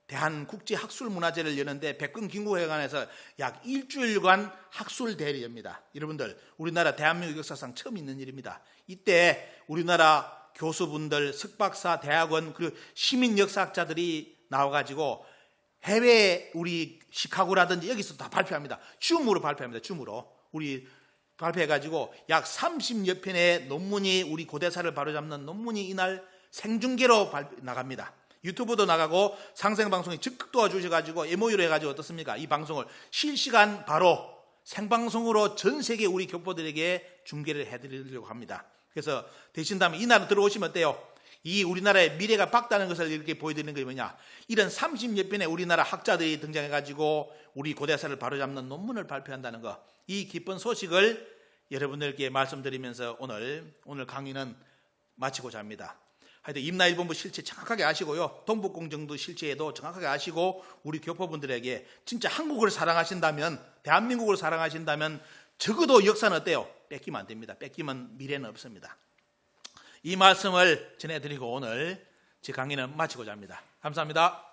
대한국제학술문화제를 여는데 백금김구회관에서 약 일주일간 학술 대회를 엽니다. 여러분들 우리나라 대한민국 역사상 처음 있는 일입니다. 이때 우리나라 교수분들, 석박사, 대학원 그리고 시민 역사학자들이 나와가지고 해외 우리 시카고라든지 여기서 다 발표합니다. 줌으로 발표합니다. 줌으로 우리 발표해가지고 약 30여 편의 논문이 우리 고대사를 바로잡는 논문이 이날 생중계로 나갑니다. 유튜브도 나가고 상생방송에 적극 도와주셔가지고 MOU로 해가지고 어떻습니까? 이 방송을 실시간 바로 생방송으로 전 세계 우리 교포들에게 중계를 해드리려고 합니다. 그래서 되신다면 이날 들어오시면 어때요? 이 우리나라의 미래가 밝다는 것을 이렇게 보여드리는 게 뭐냐? 이런 30여 편의 우리나라 학자들이 등장해가지고 우리 고대사를 바로잡는 논문을 발표한다는 거. 이 기쁜 소식을 여러분들께 말씀드리면서 오늘 강의는 마치고자 합니다. 하여튼 임나일본부 실체 정확하게 아시고요. 동북공정도 실체에도 정확하게 아시고 우리 교포분들에게 진짜 한국을 사랑하신다면, 대한민국을 사랑하신다면 적어도 역사는 어때요? 뺏기면 안 됩니다. 뺏기면 미래는 없습니다. 이 말씀을 전해드리고 오늘 제 강의는 마치고자 합니다. 감사합니다.